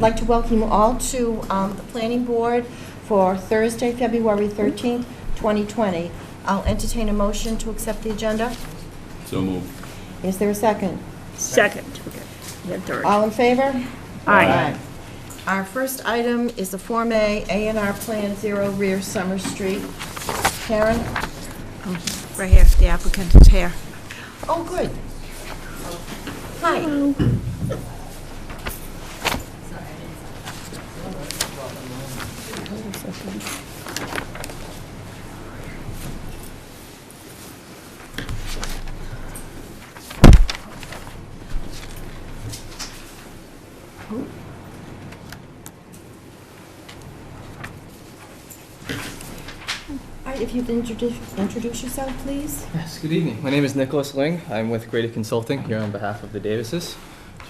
I'd like to welcome you all to the Planning Board for Thursday, February 13th, 2020. I'll entertain a motion to accept the agenda. So moved. Is there a second? Second. Okay. Then third. All in favor? Aye. Our first item is the Form A&R Plan 0 Rear Summer Street. Karen? Right here, the applicant is here. Oh, good. Hi. Hello. All right, if you'd introduce yourself, please. Yes, good evening. My name is Nicholas Ling. I'm with Grady Consulting here on behalf of the Davises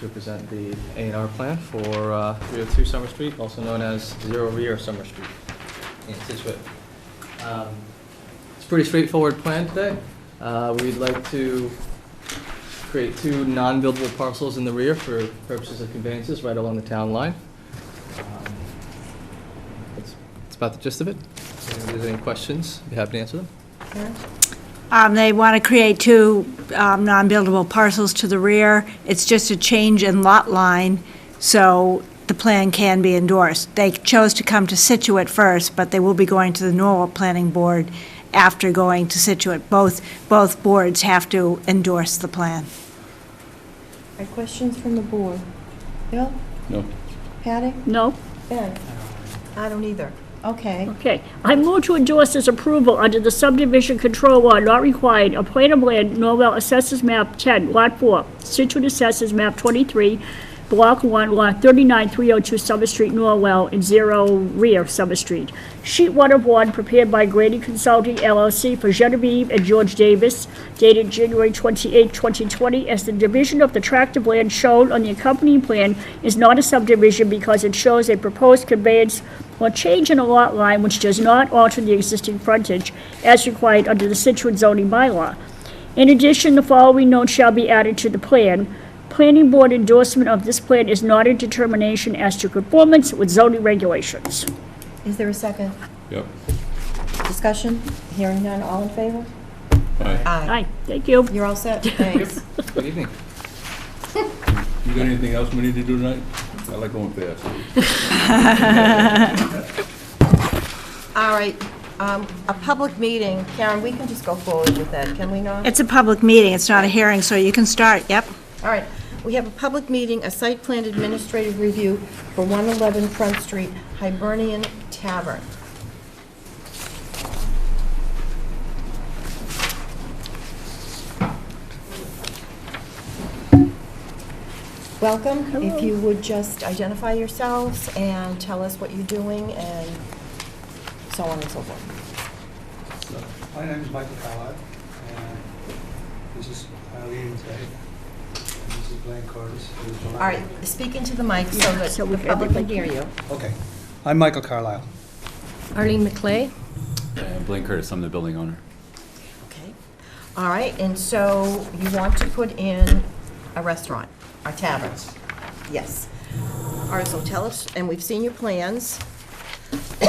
to present the A&R plan for 302 Summer Street, also known as 0 Rear Summer Street in Scituate. It's a pretty straightforward plan today. We'd like to create 2 non-buildable parcels in the rear for purposes of conveyances right along the town line. That's about the gist of it. If there's any questions, I'd be happy to answer them. Karen? They want to create 2 non-buildable parcels to the rear. It's just a change in lot line, so the plan can be endorsed. They chose to come to Scituate first, but they will be going to the Norwalk Planning Board after going to Scituate. Both boards have to endorse the plan. All right, questions from the board? Bill? No. Patty? No? Ben? I don't either. Okay. Okay. I move to endorse this approval under the subdivision control law not required. A plan of land, Norwell Assessors Map 10, Lot 4, Scituate Assessors Map 23, Block 1, Lot 39, 302 Summer Street, Norwell, and 0 Rear Summer Street. Sheet 1 of 1 prepared by Grady Consulting LLC for Genevieve and George Davis, dated January 28, 2020, as the division of the tract of land shown on the accompanying plan is not a subdivision because it shows a proposed conveyance or change in a lot line which does not alter the existing frontage as required under the Scituate zoning bylaw. In addition, the following notes shall be added to the plan. Planning board endorsement of this plan is not a determination as to conformance with zoning regulations. Is there a second? Yep. Discussion? Hearing none, all in favor? Aye. Aye, thank you. You're all set? Thanks. Good evening. You got anything else we need to do tonight? I like going fast. All right, a public meeting. Karen, we can just go forward with that, can we not? It's a public meeting, it's not a hearing, so you can start, yep. All right, we have a public meeting, a site plan administrative review for 111 Front Street, Hibernian Tavern. Welcome. Hello. If you would just identify yourselves and tell us what you're doing and so on and so forth. So, my name is Michael Carlisle, and this is Eileen today, and this is Blaine Curtis. All right, speak into the mic so that so the we- public can hear you. Okay, I'm Michael Carlisle. Arlene McClay. Blaine Curtis, I'm the building owner. Okay. All right, and so you want to put in a restaurant, a tavern? Yes. All right, so tell us, and we've seen your plans. All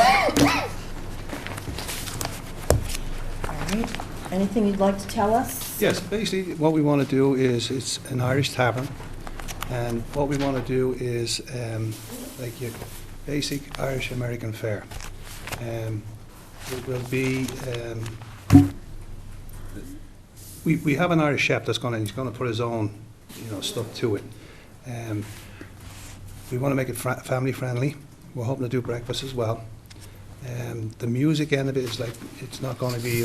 right, anything you'd like to tell us? Yes, basically what we want to do is, it's an Irish tavern, and what we want to do is like your basic Irish American fare. It will be, we have an Irish chef that's he's going to put his own, stuff to it. We want to make it family friendly. We're hoping to do breakfast as well. The music end of it is like, it's not going to be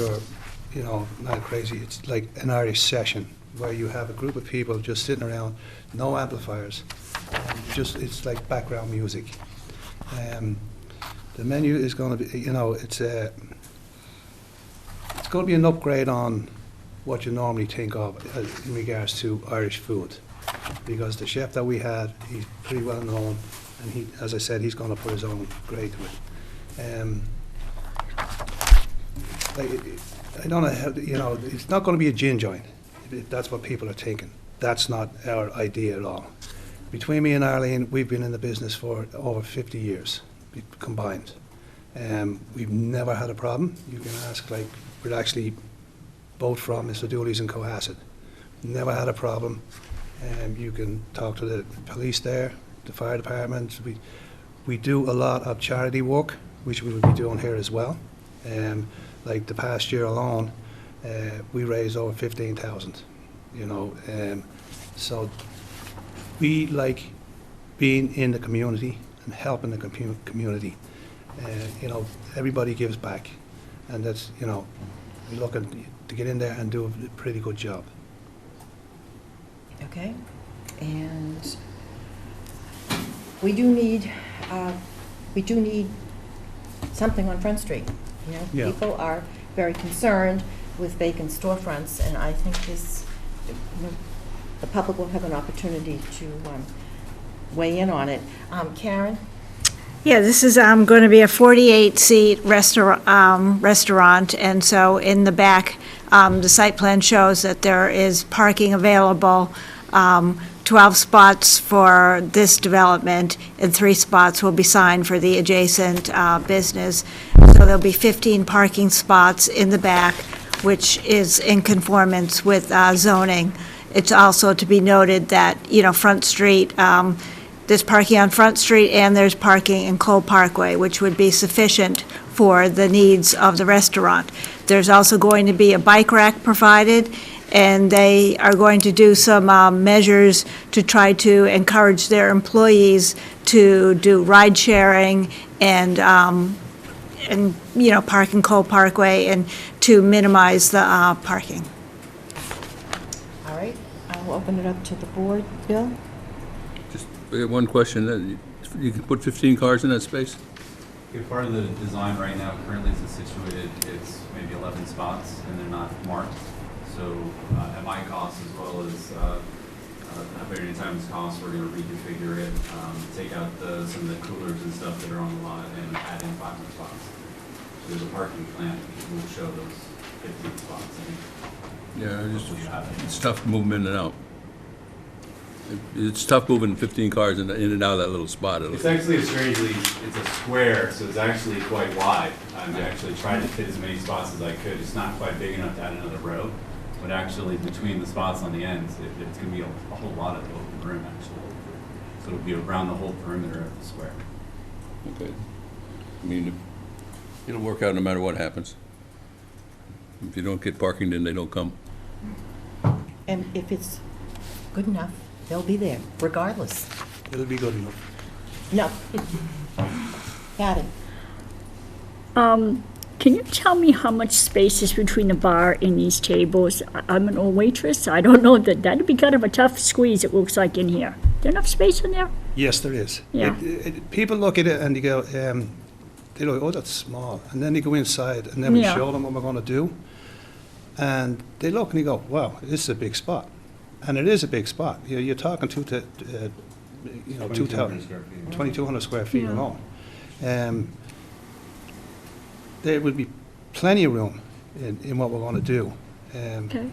not crazy. It's like an Irish session where you have a group of people just sitting around, no amplifiers, it's like background music. The menu is going to be, it's going to be an upgrade on what you normally think of in regards to Irish food, because the chef that we had, he's pretty well known, and he, as I said, he's going to put his own grade to it. I don't know how, it's not going to be a gin joint, if that's what people are thinking. That's not our idea at all. between me and Arlene, we've been in the business for over 50 years combined. We've never had a problem. You can ask, like, we're actually both from Mr. Dooley's in Cohasset. Never had a problem. You can talk to the police there, the fire department. We do a lot of charity work, which we will be doing here as well. Like the past year alone, we raised over 15,000, you know. So we like being in the community and helping the community. You know, everybody gives back, and that's, you know, we're looking to get in there and do a pretty good job. Okay, and we do need something on Front Street. You know, Yeah. people are very concerned with vacant storefronts, and I think this, you know, the public will have an opportunity to weigh in on it. Karen? Yeah, this is going to be a 48-seat restaurant, and so in the back, the site plan shows that there is parking available, 12 spots for this development, and 3 spots will be signed for the adjacent business. So there'll be 15 parking spots in the back, which is in conformance with zoning. It's also to be noted that, you know, Front Street, there's parking on Front Street and there's parking in Cole Parkway, which would be sufficient for the needs of the restaurant. There's also going to be a bike rack provided, and they are going to do some measures to try to encourage their employees to do ride sharing and you know, park in Cole Parkway and to minimize the parking. All right, I'll open it up to the board. Bill? Just one question, you can put 15 cars in that space? Okay, part of the design right now currently is situated, it's maybe 11 spots and they're not marked. So at my cost as well as Variety Times cost, we're going to reconfigure it, take out some of the coolers and stuff that are on the lot and add in 5 more spots. So there's a parking plan that will show those 15 spots. Yeah, it's tough to move them in and out. It's tough moving 15 cars in and out of that little spot. It's actually it's a square, so it's actually quite wide. I actually tried to fit as many spots as I could. It's not quite big enough to add another row, but actually between the spots on the ends, it's going to be a whole lot of open room actually. So it'll be around the whole perimeter of the square. Okay. I mean, it'll work out no matter what happens. If you don't get parking, then they don't come. And if it's good enough, they'll be there regardless. It'll be good enough. No. Patty? Can you tell me how much space is between the bar and these tables? I'm an old waitress, I don't know, that'd be kind of a tough squeeze, it looks like in here. There enough space in there? Yes, there is. Yeah. People look at it and they go, they go, oh, that's small. And then they go inside and then we Yeah. show them what we're going to do. And they look and they go, wow, this is a big spot. And it is a big spot. You're talking 2,200 square feet. 2,200 square feet Yeah. alone. There would be plenty of room in what we're going to do. Okay.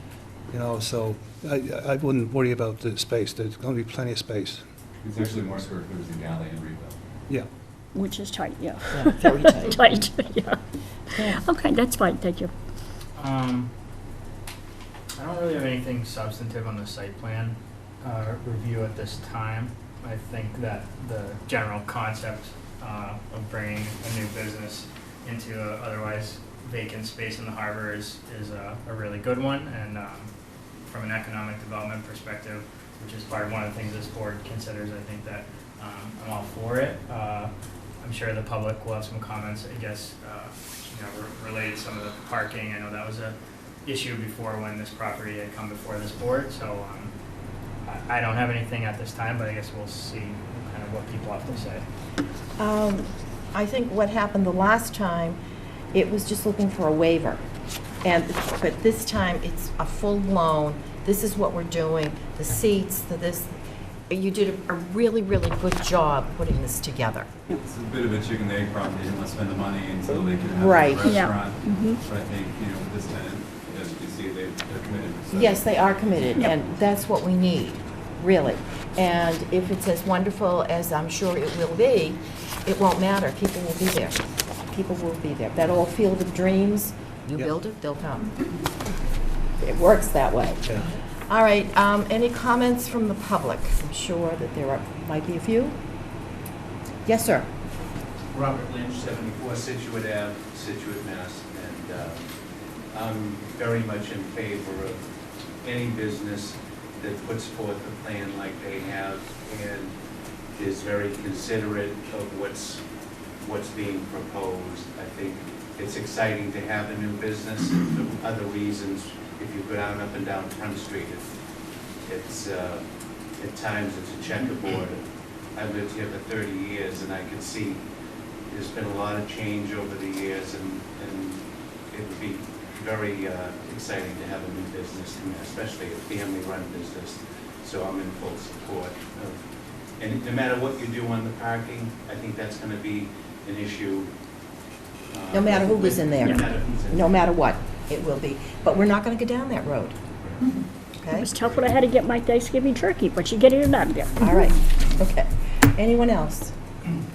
You know, so I wouldn't worry about the space. There's going to be plenty of space. It's actually more square footage than Galley and Rebuild. Yeah. Which is tight, yeah. Yeah, very tight. Tight, yeah. Yeah. Okay, that's fine, thank you. I don't really have anything substantive on the site plan review at this time. I think that the general concept of bringing a new business into a otherwise vacant space in the harbor is a really good one, and from an economic development perspective, which is part of one of the things this board considers, I think that I'm all for it. I'm sure the public will have some comments, I guess, related to some of the parking. I know that was a issue before when this property had come before this board, so I don't have anything at this time, but I guess we'll see kind of what people have to say. I think what happened the last time, it was just looking for a waiver. But this time, it's a full-blown, this is what we're doing, the seats, this. You did a really, really good job putting this together. It's a bit of a chicken and egg problem. They didn't want to spend the money until they could have Right. a Yeah. restaurant. But I think, with this tenant, as you can see, they're committed. So Yes, they are committed, Yep. and that's what we need, really. And if it's as wonderful as I'm sure it will be, it won't matter. People will be there. People will be there. That old Field of Dreams, you Yep. build it, they'll come. It works that way. Yeah. All right, any comments from the public? I'm sure that might be a few. Yes, sir. Robert Lynch, 74 Scituate Ave, Scituate, Mass. And I'm very much in favor of any business that puts forth a plan like they have and is very considerate of what's being proposed. I think it's exciting to have a new business. For other reasons, if you go down up and down Front Street, it's at times it's a checkerboard. I've lived here for 30 years, and I can see there's been a lot of change over the years, and it would be very exciting to have a new business, especially a family-run business. So I'm in full support of, and no matter what you do on the parking, I think that's going to be an issue. No matter who was in there. No matter who's in No matter what, it will be. But we're not going to go down that road. It Okay? was tough when I had to get my Thanksgiving turkey, but you're getting it out of there. All right, okay. Anyone else?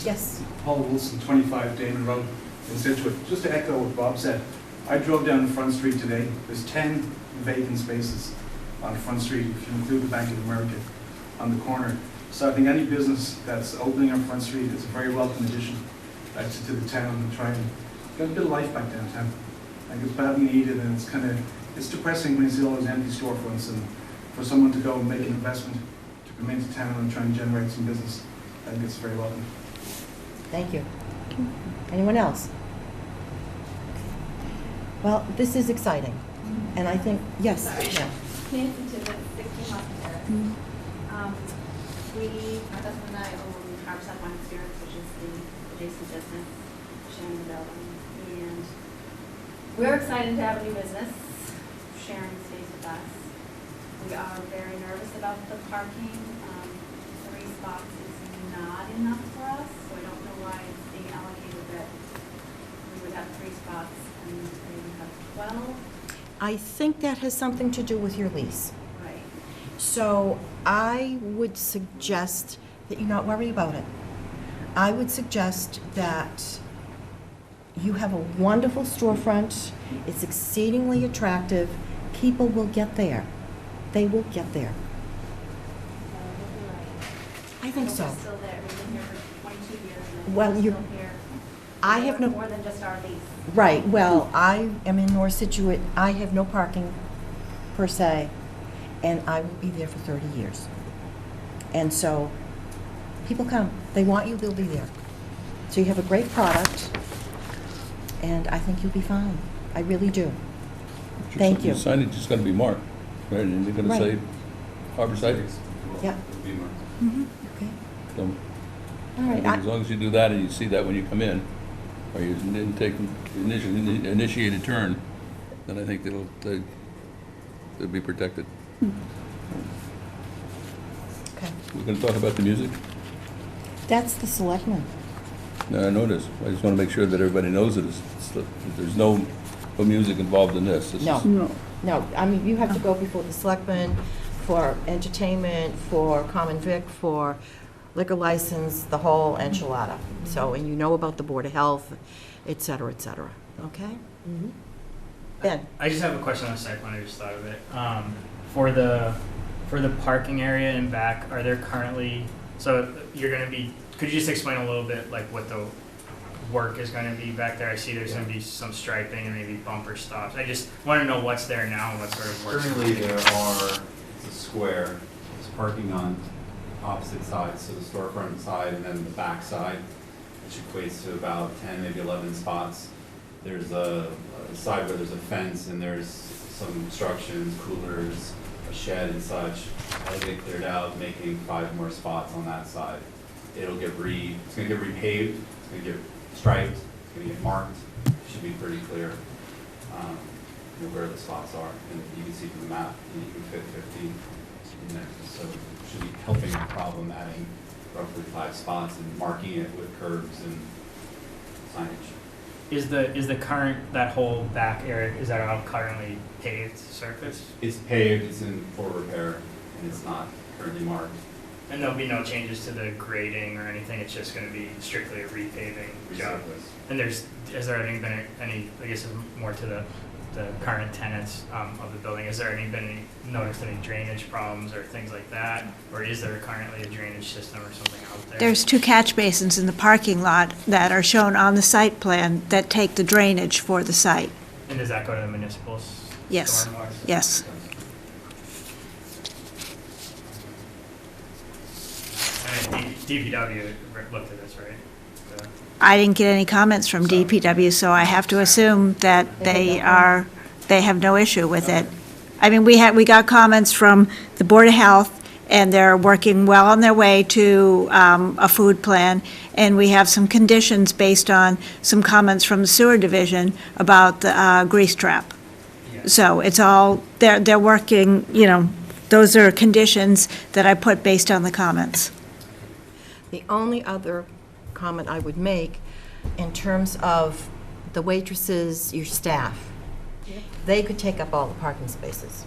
Yes? Paul Wilson, 25 Damon Road in Scituate. Just to echo what Bob said, I drove down the Front Street today. There's 10 vacant spaces on Front Street, if you include the Bank of America on the corner. So I think any business that's opening on Front Street is a very welcome addition to the town and try and get a bit of life back downtown. I think it's badly needed, and it's depressing when you see all those empty storefronts, and for someone to go and make an investment to come into town and try and generate some business, I think it's very welcome. Thank you. Anyone else? Well, this is exciting, and I think, yes, yeah. Nancy to the 16 month terrace. My husband and I own Harborside Wine Spirits, which is the adjacent business, sharing the building. And we're excited to have a new business. Sharon stays with us. We are very nervous about the parking. 3 spots is not enough for us, so I don't know why it's being allocated that we would have 3 spots and they would have 12. I think that has something to do with your lease. Right. So I would suggest that you not worry about it. I would suggest that you have a wonderful storefront. It's exceedingly attractive. People will get there. They will get there. I think so. We're still there. We've been here for 22 years. And Well, we're you- still here. I have no, More than just our lease. right, well, I am in North Scituate. I have no parking per se, and I will be there for 30 years. And so, people come. They want you, they'll be there. So you have a great product, and I think you'll be fine. I really do. Thank you. The signage is going to be marked, right, and they're going to Right. say Harborside. Yeah. It'll be marked. Okay. So, All I right. think as long as you do that and you see that when you come in, or you didn't take initiated turn, then I think they'll be protected. Okay. We're going to talk about the music? That's the selectmen. No, I know this. I just want to make sure that everybody knows that there's no music involved in this. This is- No. No. No, I mean, you have to go before the selectmen for entertainment, for common vic, for liquor license, the whole enchilada. So, and you know about the Board of Health, et cetera, okay? Ben? I just have a question on the site plan, I just thought of it. For the parking area in back, are there currently, so you're gonna be, could you just explain a little bit like what the work is gonna be back there? I see there's gonna be some striping and maybe bumper stops. I just wanna know what's there now and what sort of work. Currently, it's a square, it's parking on opposite sides, so the storefront side and then the back side, which equates to about 10, maybe 11 spots. There's a side where there's a fence and there's some obstructions, coolers, a shed and such. That'll get cleared out, making 5 more spots on that side. It's gonna get repaved, it's gonna get striped, it's gonna get marked, should be pretty clear. Where the spots are, and you can see from the map, and you can fit 15 in there. So it should be helping the problem, adding roughly 5 spots and marking it with curbs and signage. Is the current, that whole back area, is that all currently paved surface? It's paved, it's in full repair, and it's not currently marked. And there'll be no changes to the grading or anything, it's just gonna be strictly a repaving job? And has there been any, I guess more to the current tenants of the building, has there noticed any drainage problems or things like that? Or is there currently a drainage system or something out there? There's 2 catch basins in the parking lot that are shown on the site plan that take the drainage for the site. And does that go to the municipal Yes. stormwater? Yes. And DPW looked at this, right? I didn't get any comments from DPW, so I have to assume that they have no issue with it. I mean, we got comments from the Board of Health, and they're working well on their way to a food plan, and we have some conditions based on some comments from the sewer division about the grease trap. So it's all, they're working, those are conditions that I put based on the comments. The only other comment I would make in terms of the waitresses, your staff, they could take up all the parking spaces.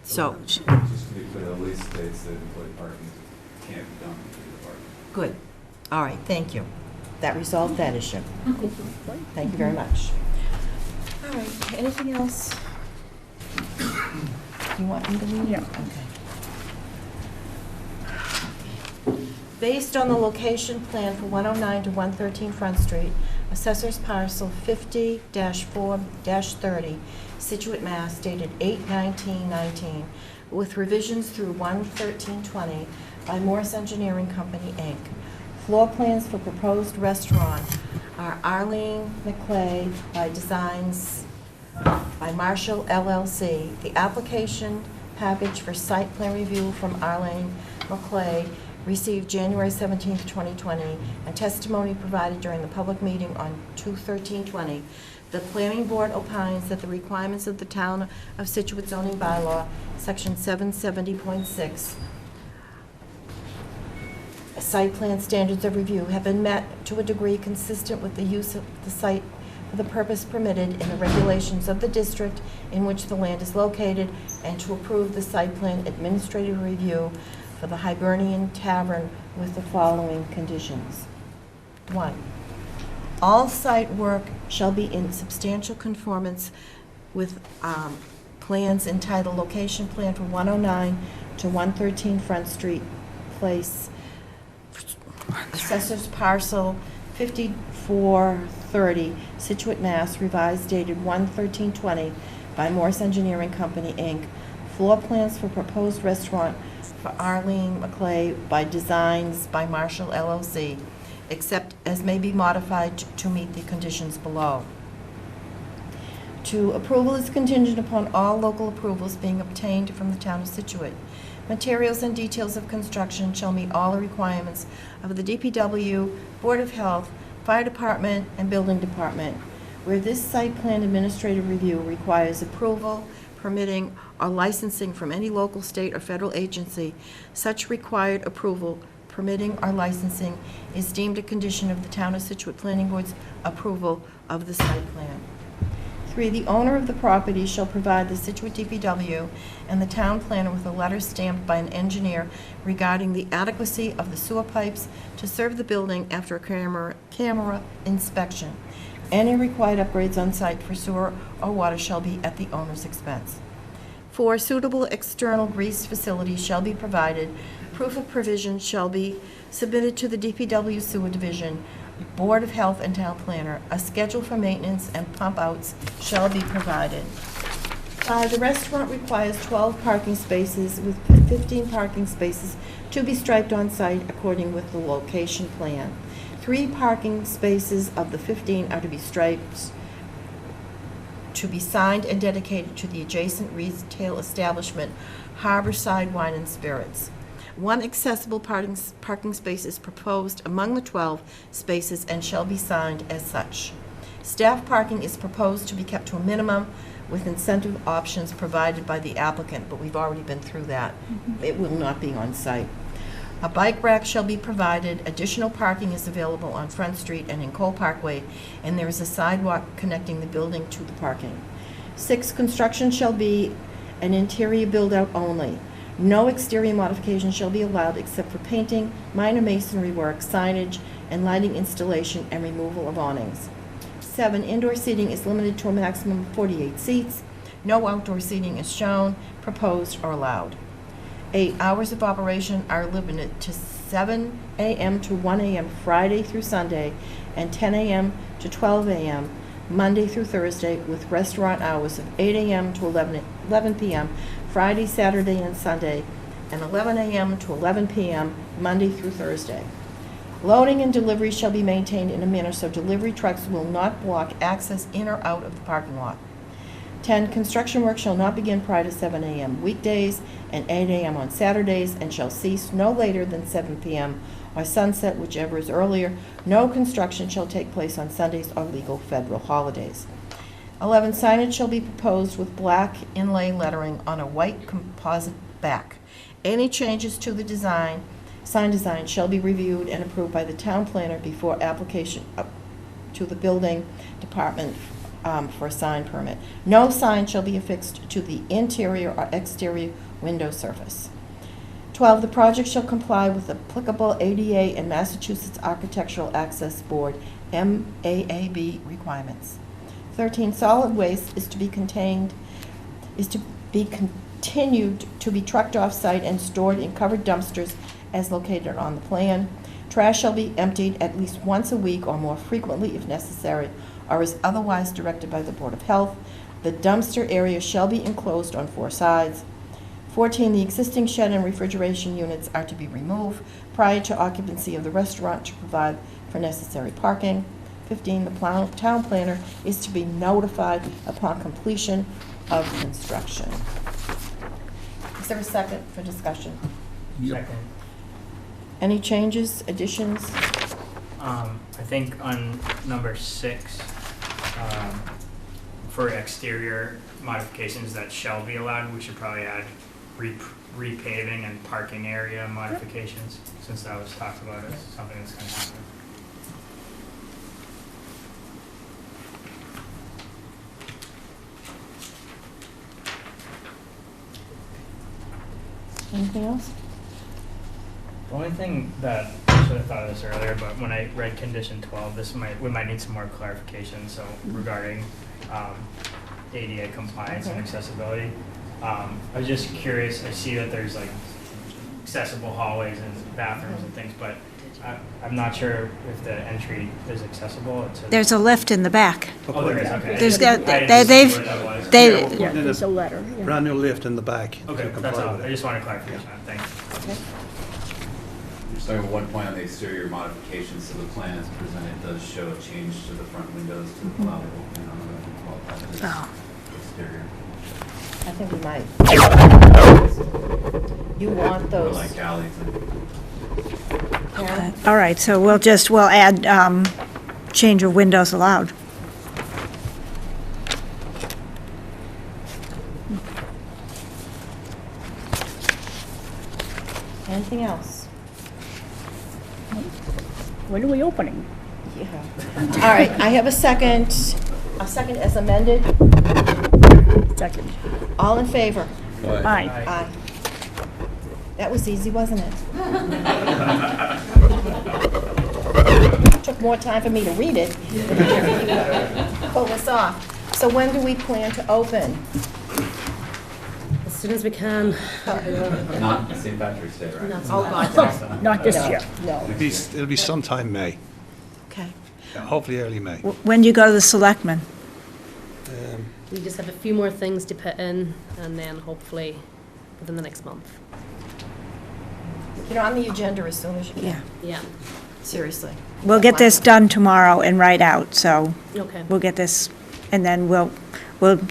So, Just to be clear, the lease states that employee parking can't be done through the parking. good. All right, thank you. That resolved that issue. Thank you very much. All right, anything else? You want me to read? Yeah. Okay. Based on the location plan for 109 to 113 Front Street, Assessor's Parcel 50-4-30, Scituate, Mass., dated 8/19/19, with revisions through 1/13/20 by Morse Engineering Company, Inc. Floor plans for proposed restaurant are Arlene McClay by Designs by Marshall LLC. The application package for site plan review from Arlene McClay received January 17th, 2020, and testimony provided during the public meeting on 2/13/20. The planning board opines that the requirements of the Town of Scituate zoning bylaw, section 770.6, site plan standards of review have been met to a degree consistent with the use of the site for the purpose permitted in the regulations of the district in which the land is located, and to approve the site plan administrative review for the Hibernian Tavern with the following conditions. 1, all site work shall be in substantial conformance with plans entitled Location Plan for 109 to 113 Front Street Place, Assessor's Parcel 5430, Scituate, Mass., revised dated 1/13/20 by Morse Engineering Company, Inc. Floor plans for proposed restaurant for Arlene McClay by Designs by Marshall LLC, except as may be modified to meet the conditions below. 2, approval is contingent upon all local approvals being obtained from the Town of Scituate. Materials and details of construction shall meet all the requirements of the DPW, Board of Health, Fire Department, and Building Department. Where this site plan administrative review requires approval, permitting, or licensing from any local, state, or federal agency, such required approval, permitting, or licensing is deemed a condition of the Town of Scituate Planning Board's approval of the site plan. 3, the owner of the property shall provide the Scituate DPW and the town planner with a letter stamped by an engineer regarding the adequacy of the sewer pipes to serve the building after a camera inspection. Any required upgrades on site for sewer or water shall be at the owner's expense. 4, suitable external grease facilities shall be provided. Proof of provision shall be submitted to the DPW Sewer Division, Board of Health, and Town Planner. A schedule for maintenance and pump outs shall be provided. 5, the restaurant requires 12 parking spaces with 15 parking spaces to be striped on site according with the location plan. 3 parking spaces of the 15 are to be striped, to be signed and dedicated to the adjacent retail establishment, Harborside Wine and Spirits. 1 accessible parking space is proposed among the 12 spaces and shall be signed as such. Staff parking is proposed to be kept to a minimum with incentive options provided by the applicant, but we've already been through that. It will not be on site. A bike rack shall be provided. Additional parking is available on Front Street and in Cole Parkway, and there is a sidewalk connecting the building to the parking. 6, construction shall be an interior build-out only. No exterior modifications shall be allowed except for painting, minor masonry work, signage, and lighting installation and removal of awnings. 7, indoor seating is limited to a maximum of 48 seats. No outdoor seating is shown, proposed, or allowed. 8, hours of operation are limited to 7 a.m. to 1 a.m. Friday through Sunday, and 10 a.m. to 12 a.m. Monday through Thursday, with restaurant hours of 8 a.m. to 11 p.m. Friday, Saturday, and Sunday, and 11 a.m. to 11 p.m. Monday through Thursday. Loading and delivery shall be maintained in a manner so delivery trucks will not block access in or out of the parking lot. 10, construction work shall not begin prior to 7 a.m. weekdays and 8 a.m. on Saturdays, and shall cease no later than 7 p.m. or sunset, whichever is earlier. No construction shall take place on Sundays or legal federal holidays. 11, signage shall be proposed with black inlay lettering on a white composite back. Any changes to the sign design shall be reviewed and approved by the town planner before application to the building department for a sign permit. No sign shall be affixed to the interior or exterior window surface. 12, the project shall comply with applicable ADA and Massachusetts Architectural Access Board MAAB requirements. 13, solid waste is to be continued to be trucked off-site and stored in covered dumpsters as located on the plan. Trash shall be emptied at least once a week or more frequently if necessary, or as otherwise directed by the Board of Health. The dumpster area shall be enclosed on 4 sides. 14, the existing shed and refrigeration units are to be removed prior to occupancy of the restaurant to provide for necessary parking. 15, the town planner is to be notified upon completion of construction. Is there a second for discussion? Second. Any changes, additions? I think on number 6, for exterior modifications that shall be allowed, we should probably add repaving and parking area modifications, since that was talked about as something that's going to happen. Anything else? The only thing that, I should have thought of this earlier, but when I read condition 12, we might need some more clarification, so regarding ADA compliance and accessibility. I was just curious, I see that there's like accessible hallways and bathrooms and things, but I'm not sure if the entry is accessible. There's a lift in the back. Oh, there is, okay. There's I got- didn't they've- see what that was. they- Yeah, there's a letter, yeah. Brand new lift in the back. to Okay, that's comply all. with I it. just wanted clarification on it. Thanks. Just talking one point on the exterior modifications, so the plan as presented does show a change to the front windows to allow the opening on the Oh. exterior. I think we might. You want Or those, like alleys and Karen? All right, so we'll add change of windows allowed. Anything else? When are we opening? Yeah. All right, I have a second as amended. Second. All in favor? Aye. Aye. That was easy, wasn't it? Took more time for me to read it. Pull this off. So when do we plan to open? As soon as we can. not St. Patrick's Day, right? Oh, God, Not this no. year. No. It'll be sometime May, Okay. hopefully early May. When do you go to the selectmen? We just have a few more things to put in, and then hopefully within the next month. Get on the agenda as soon as you Yeah. can. Yeah, Seriously. We'll get this done tomorrow and write out, so okay. we'll get this, and then we'll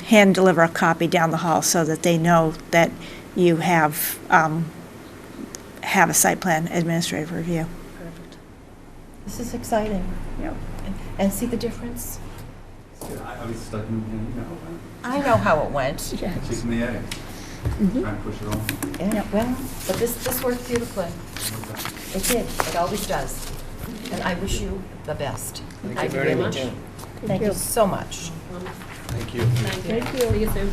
hand deliver a copy down the hall so that they know that you have a site plan administrative review. Perfect. This is exciting. Yeah. And see the difference? I was stuck in, I know how it went. Yeah. chicken the egg. Trying to push it on. Yeah, well, but this worked beautifully. It did. It always does. And I wish you the best. Thank I you very really much. do. Thank you so much. Thank you. Thank you. See you soon.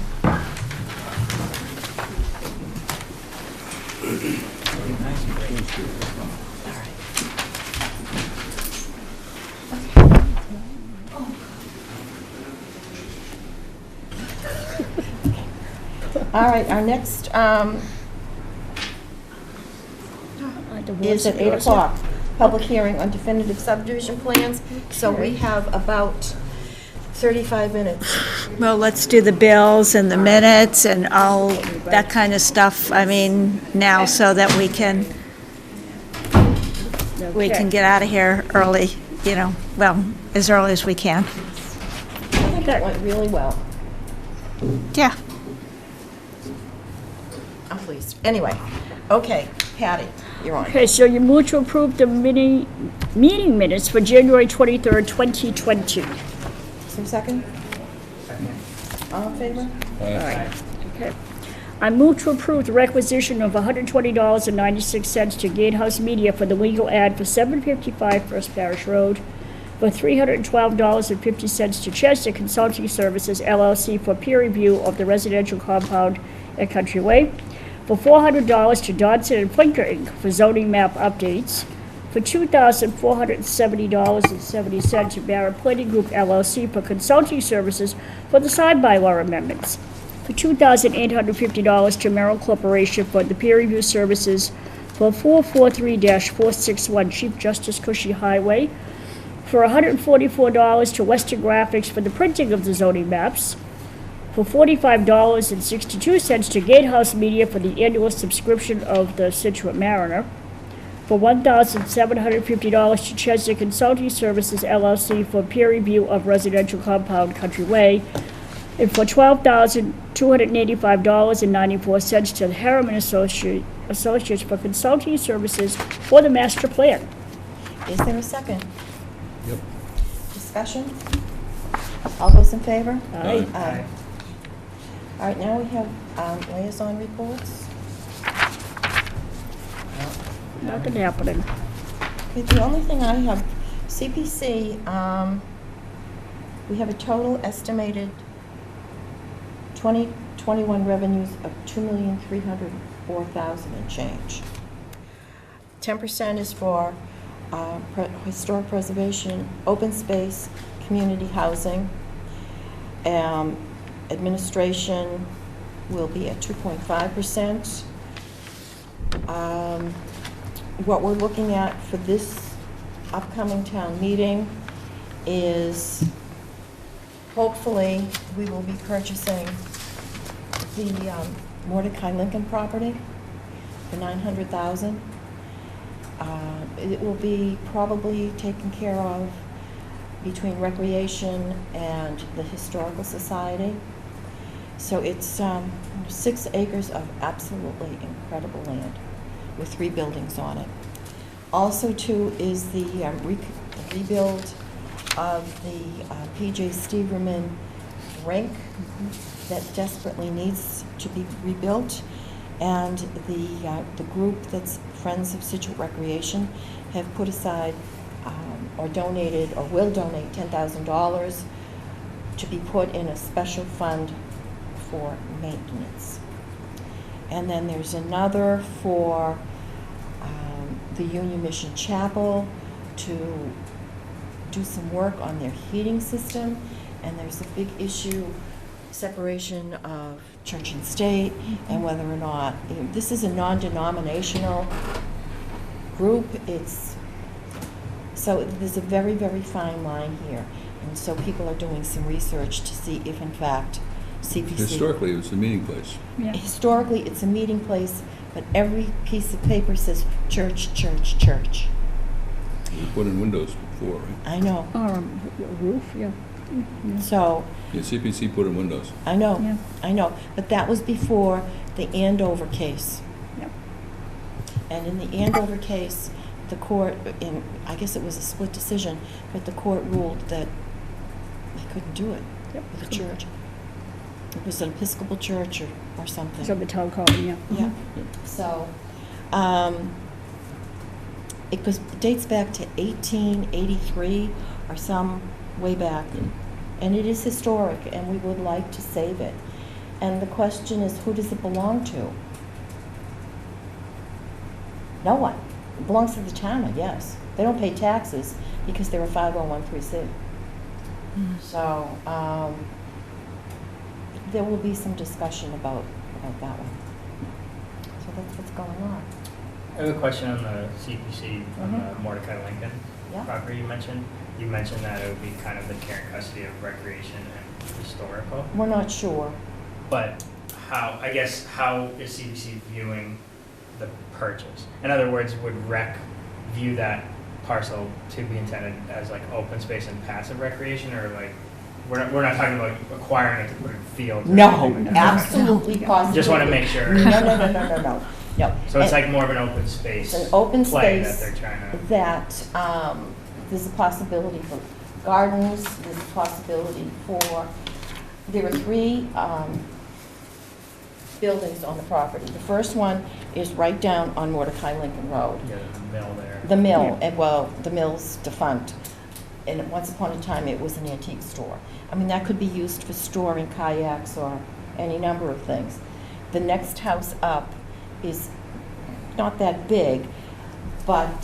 All right, our next is at 8 o'clock. Public hearing on definitive subdivision plans. So we have about 35 minutes. Well, let's do the bills and the minutes and all that kind of stuff, I mean, now, so that we can get out of here early, you know, well, as early as we can. I think that went really well. Yeah. I'm pleased. Anyway, okay, Patty, you're on. Okay, so you move to approve the meeting minutes for January 23rd, 2020. Some second? All in favor? Okay. I move to approve the requisition of $120.96 to Gatehouse Media for the legal ad for 755 First Parish Road, for $312.50 to Chester Consulting Services LLC for peer review of the residential compound at Country Way, for $400 to Dodson and Flinker Inc. for zoning map updates, for $2,470.70 to Barrett Planning Group LLC for consulting services for the side bylaw amendments, for $2,850 to Merrill Corporation for the peer review services for 443-461 Chief Justice Cushie Highway, for $144 to Western Graphics for the printing of the zoning maps, for $45.62 to Gatehouse Media for the annual subscription of the Scituate Mariner, for $1,750 to Chester Consulting Services LLC for peer review of residential compound Country Way, and for $12,285.94 to Harriman Associates for consulting services for the master plan. Is there a second? Yep. Discussion? All those in favor? Aye. Aye. All right, now we have liaison reports. Nothing happening. Okay, the only thing I have, CPC, we have a total estimated 2021 revenues of $2,304,000 and change. 10% is for historic preservation, open space, community housing. Administration will be at 2.5%. What we're looking at for this upcoming town meeting is hopefully we will be purchasing the Mordecai Lincoln property for $900,000. It will be probably taken care of between recreation and the Historical Society. So it's 6 acres of absolutely incredible land with 3 buildings on it. Also, too, is the rebuild of the P.J. Steverman rink that desperately needs to be rebuilt. And the group that's Friends of Scituate Recreation have put aside or donated or will donate $10,000 to be put in a special fund for maintenance. And then there's another for the Union Mission Chapel to do some work on their heating system. And there's a big issue, separation of church and state, and whether or not, this is a non-denominational group. So there's a very, very fine line here. And so people are doing some research to see if in fact CPC... Historically, it was a meeting place. Yeah. Historically, it's a meeting place, but every piece of paper says church, church, church. It was put in windows before, right? I know. Or a roof, yeah. So, Yeah, CPC put in windows. I know, Yeah. I know. But that was before the Andover case. Yep. And in the Andover case, the court, I guess it was a split decision, but the court ruled that they couldn't do it with a church. It was an Episcopal church or something. So the town common, yeah. Yeah. So, it dates back to 1883 or some way back. And it is historic, and we would like to save it. And the question is, who does it belong to? No one. It belongs to the town, I guess. They don't pay taxes because they're a 501(c)(3). So, there will be some discussion about that one. So that's what's going on. I have a question on the CPC, on the Mordecai Lincoln Yeah. property you mentioned. You mentioned that it would be kind of the care and custody of recreation and historical. We're not sure. But how is CPC viewing the purchase? In other words, would rec view that parcel to be intended as like open space and passive recreation, or like, we're not talking about acquiring it to put in fields? or No, anything like that? absolutely positive. Just want to make sure. No. So it's And like more of an open space it's an open play that space they're trying to. that, there's a possibility for gardens, there's a possibility for, there are 3 buildings on the property. The first one is right down on Mordecai Lincoln Road. Yeah, the mill there. The mill, and well, the mill's defunct, and once upon a time, it was an antique store. I mean, that could be used for storing kayaks or any number of things. The next house up is not that big, but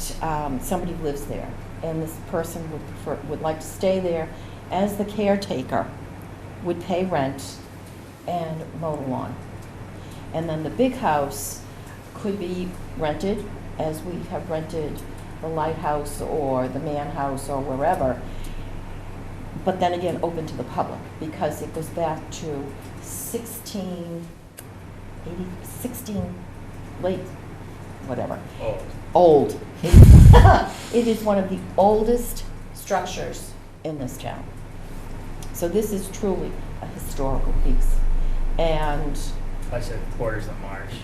somebody lives there, and this person would like to stay there as the caretaker, would pay rent and mow the lawn. And then the big house could be rented, as we have rented the lighthouse or the man house or wherever, but then again, open to the public, because it goes back to 16 late, whatever. Old. It is one of the oldest structures in this town. So this is truly a historical piece. And Plus it borders the marsh.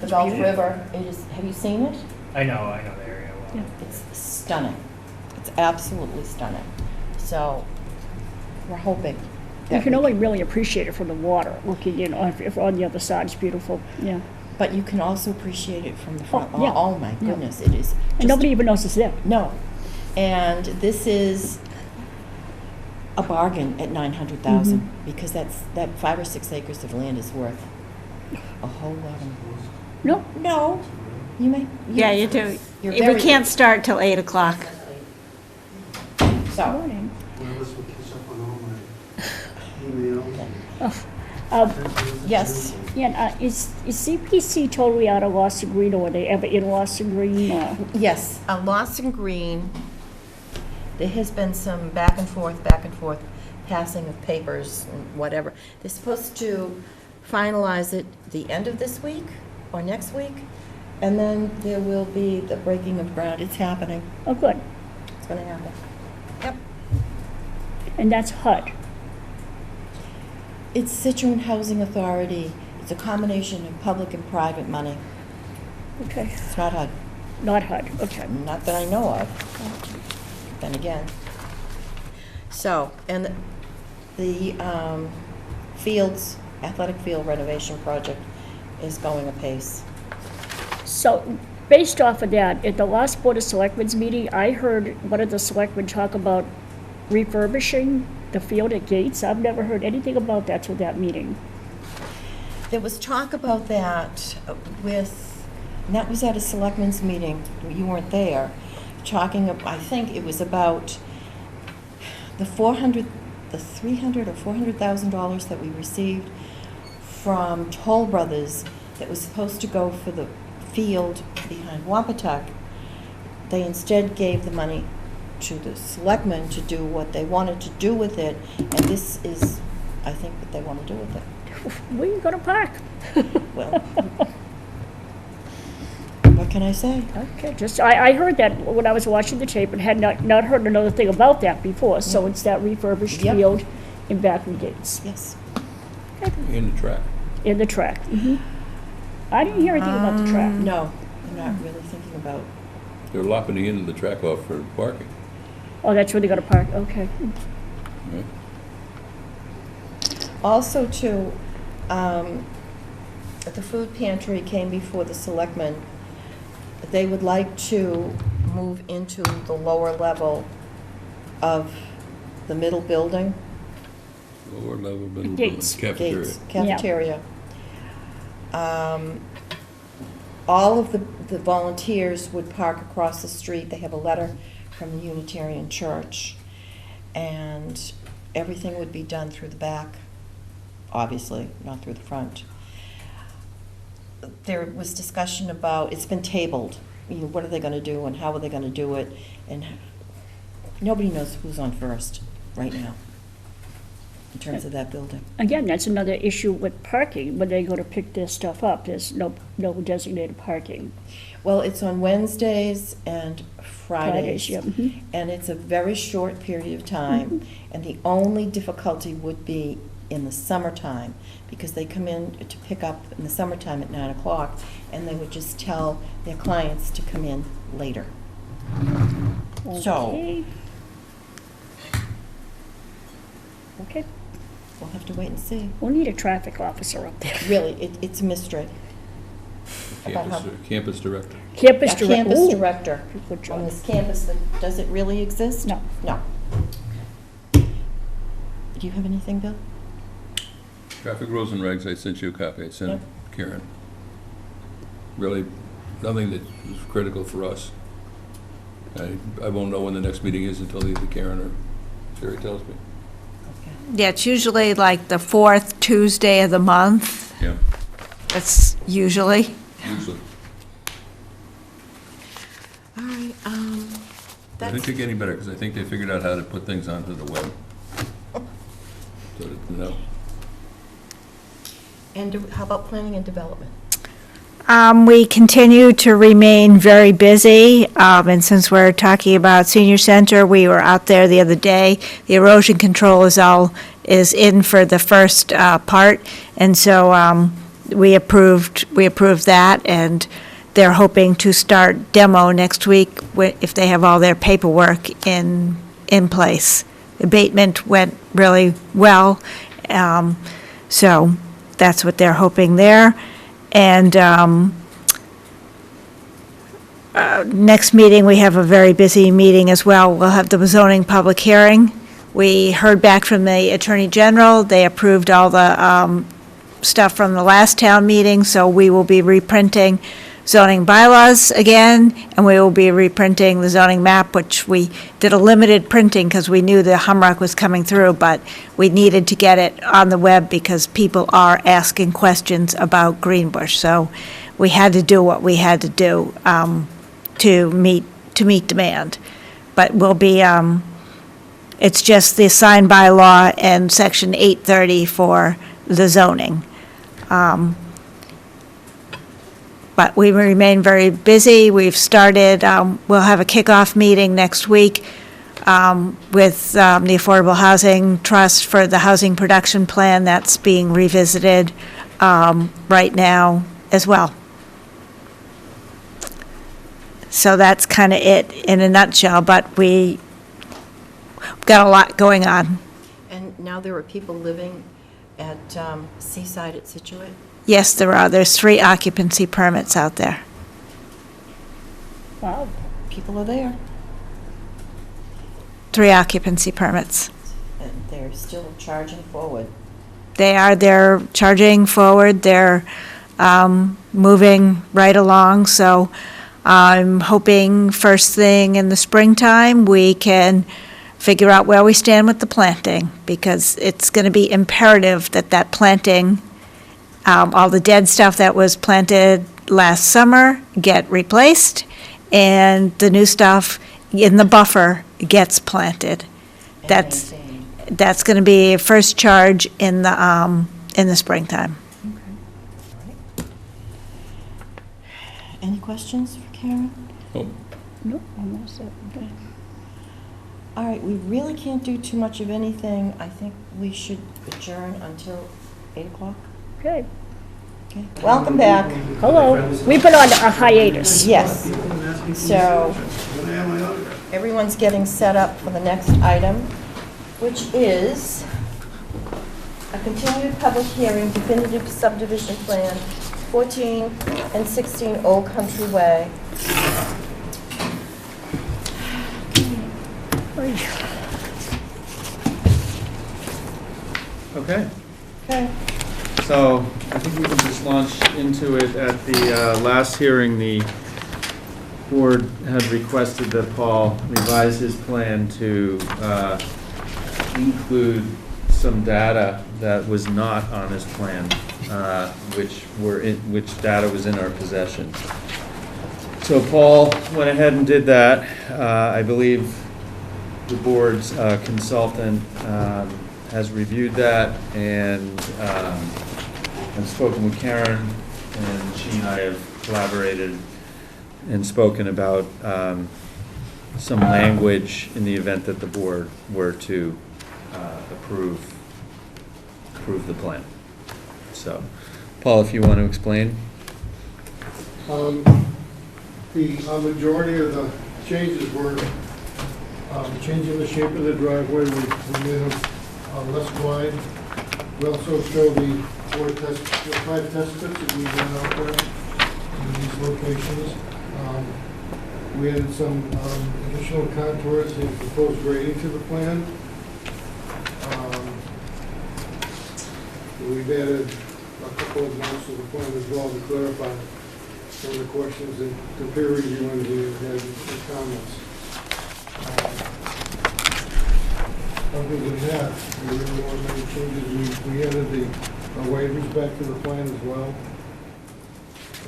the Gulf River, it is, have you seen it? I know the area well. It's stunning. It's absolutely stunning. So we're hoping. You that can we only really appreciate it from the water, looking in, if on the other side, it's beautiful, yeah. But you can also appreciate it from the front. Oh, yeah. Oh, my Yeah. goodness, it is. And just- nobody even knows it's there. No. And this is a bargain at 900,000, because that 5 or 6 acres of land is worth a whole lot of. No, No, you may. Yeah, you do. You're We very- can't start till 8 o'clock. So, morning. One of us will catch up on all my emails. yes, Yeah, is CPC totally out of Lawson Green, or were they ever in Lawson Green? yes, on Lawson Green, there has been some back and forth, passing of papers and whatever. They're supposed to finalize it the end of this week or next week, and then there will be the breaking of ground. It's happening. Oh, good. It's going to happen. Yep. And that's HUD. It's Scituate Housing Authority. It's a combination of public and private money. Okay, It's not HUD. not HUD, okay. Not that I know of. Then again. So, and the fields, athletic field renovation project is going apace. So, based off of that, at the last Board of Selectmen's meeting, I heard one of the selectmen talk about refurbishing the field at Gates. I've never heard anything about that till that meeting. There was talk about that and that was at a selectmen's meeting, you weren't there, I think it was about the $300,000 or $400,000 that we received from Toll Brothers that was supposed to go for the field behind Wampatuck. They instead gave the money to the selectmen to do what they wanted to do with it, and this is, I think, what they want to do with it. Where you gonna park? Well, what can I say? Okay, just, I heard that when I was watching the tape and had not heard another thing about that before, so it's that refurbished Yep. field in back of Gates, Yes. In the track. in the track. I didn't hear anything about the track. No, I'm not really thinking about, They're lopping the end of the track off for parking. Oh, that's where they gotta park, okay. Right? also too, the food pantry came before the selectmen. They would like to move into the lower level of the middle building. Lower level, middle Gates. cafeteria. Gates, cafeteria. all of the volunteers would park across the street. They have a letter from the Unitarian Church, and everything would be done through the back, obviously, not through the front. There was discussion about, it's been tabled, you know, what are they gonna do and how are they gonna do it, and nobody knows who's on first right now in terms of that building. Again, that's another issue with parking. When they go to pick their stuff up, there's no designated parking. Well, it's on Wednesdays and Fridays. Yeah. Mhm. And it's a very short period of time, and the only difficulty would be in the summertime, because they come in to pick up in the summertime at 9 o'clock, and they would just tell their clients to come in later. So, Okay. Okay, we'll have to wait and see. we'll need a traffic officer up there. Really, it's a mystery. About how- Campus director. Campus A director. campus Ooh, director good on job. this campus, does it really exist? No. No. Do you have anything, Bill? Traffic rules and regs, I sent you a copy, I sent Yep. Karen. Really, nothing that is critical for us. I won't know when the next meeting is until either Karen or Sherry tells me. Yeah, it's usually like the fourth Tuesday of the month. Yeah, That's usually. usually. All right, I that's, think they're getting better, because I think they figured out how to put things onto the web. So, no. and how about planning and development? We continue to remain very busy, and since we're talking about senior center, we were out there the other day. The erosion control is in for the first part, and so we approved that, and they're hoping to start demo next week if they have all their paperwork in place. Abatement went really well, so that's what they're hoping there. And next meeting, we have a very busy meeting as well. We'll have the zoning public hearing. We heard back from the Attorney General. They approved all the stuff from the last town meeting, so we will be reprinting zoning bylaws again, and we will be reprinting the zoning map, which we did a limited printing because we knew the Humrock was coming through, but we needed to get it on the web because people are asking questions about Greenbush. So we had to do what we had to do to meet demand. But we'll be, it's just the sign by law and section 830 for the zoning. But we remain very busy. We've started, we'll have a kickoff meeting next week with the Affordable Housing Trust for the housing production plan. That's being revisited right now as well. So that's kind of it in a nutshell, but we've got a lot going on. And now there are people living at Seaside at Scituate? Yes, there are. There's 3 occupancy permits out there. Wow. People are there, 3 occupancy permits. and they're still charging forward. They're charging forward, they're moving right along, so I'm hoping first thing in the springtime, we can figure out where we stand with the planting, because it's going to be imperative that planting, all the dead stuff that was planted last summer get replaced, and the new stuff in the buffer gets planted. And That's maintained. That's going to be first charge in the springtime. Any questions for Karen? Oh, No, almost. Okay. All right, we really can't do too much of anything. I think we should adjourn until 8 o'clock. Okay. Okay. Welcome back. Hello. We've been on a hiatus. Yes. So everyone's getting set up for the next item, which is a continued public hearing, definitive subdivision plan, 14 and 16 Old Country Way. Okay. Okay. So I think we can just launch into it. At the last hearing, the board had requested that Paul revise his plan to include some data that was not on his plan, which data was in our possession. So Paul went ahead and did that. I believe the board's consultant has reviewed that, and I've spoken with Karen, and she and I have collaborated and spoken about some language in the event that the board were to approve the plan. So, Paul, if you want to explain. The majority of the changes were changing the shape of the driveway. We made them less wide. We also show the 5 test pits that we've done out there in these locations. We added some additional contours and proposed grading to the plan. We've added a couple of notes to the plan as well to clarify some of the questions that the peer review engineer had in comments. Other than that, we really weren't many changes. We added the waivers back to the plan as well.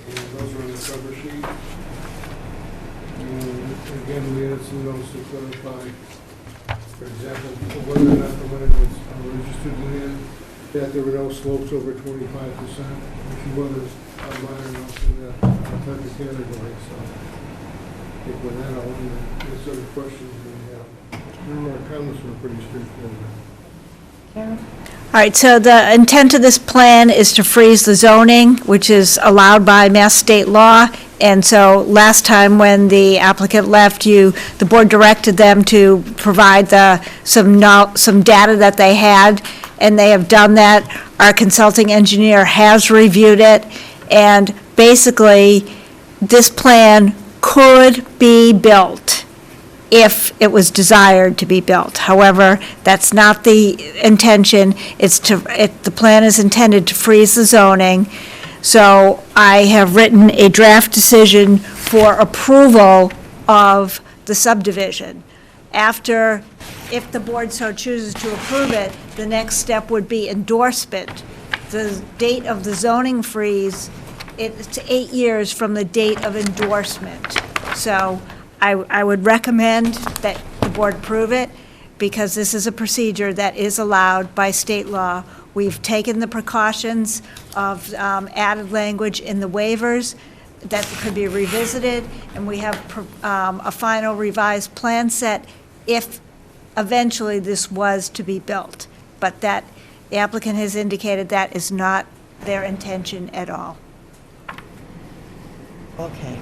And those are on the cover sheet. And again, we added some notes to clarify, for example, whether or not the land was registered land, that there were no slopes over 25%, a few others are minor notes in that type of category. So I think with that, I'll answer the questions we have. Our comments were pretty straightforward. Karen? All right, so the intent of this plan is to freeze the zoning, which is allowed by Mass state law. And so last time when the applicant left, the board directed them to provide some data that they had, and they have done that. Our consulting engineer has reviewed it, and basically, this plan could be built if it was desired to be built. However, that's not the intention. The plan is intended to freeze the zoning. So I have written a draft decision for approval of the subdivision. If the board so chooses to approve it, the next step would be endorsement. The date of the zoning freeze, it's 8 years from the date of endorsement. So I would recommend that the board approve it, because this is a procedure that is allowed by state law. We've taken the precautions of added language in the waivers that could be revisited, and we have a final revised plan set if eventually this was to be built. But that the applicant has indicated that is not their intention at all. Okay.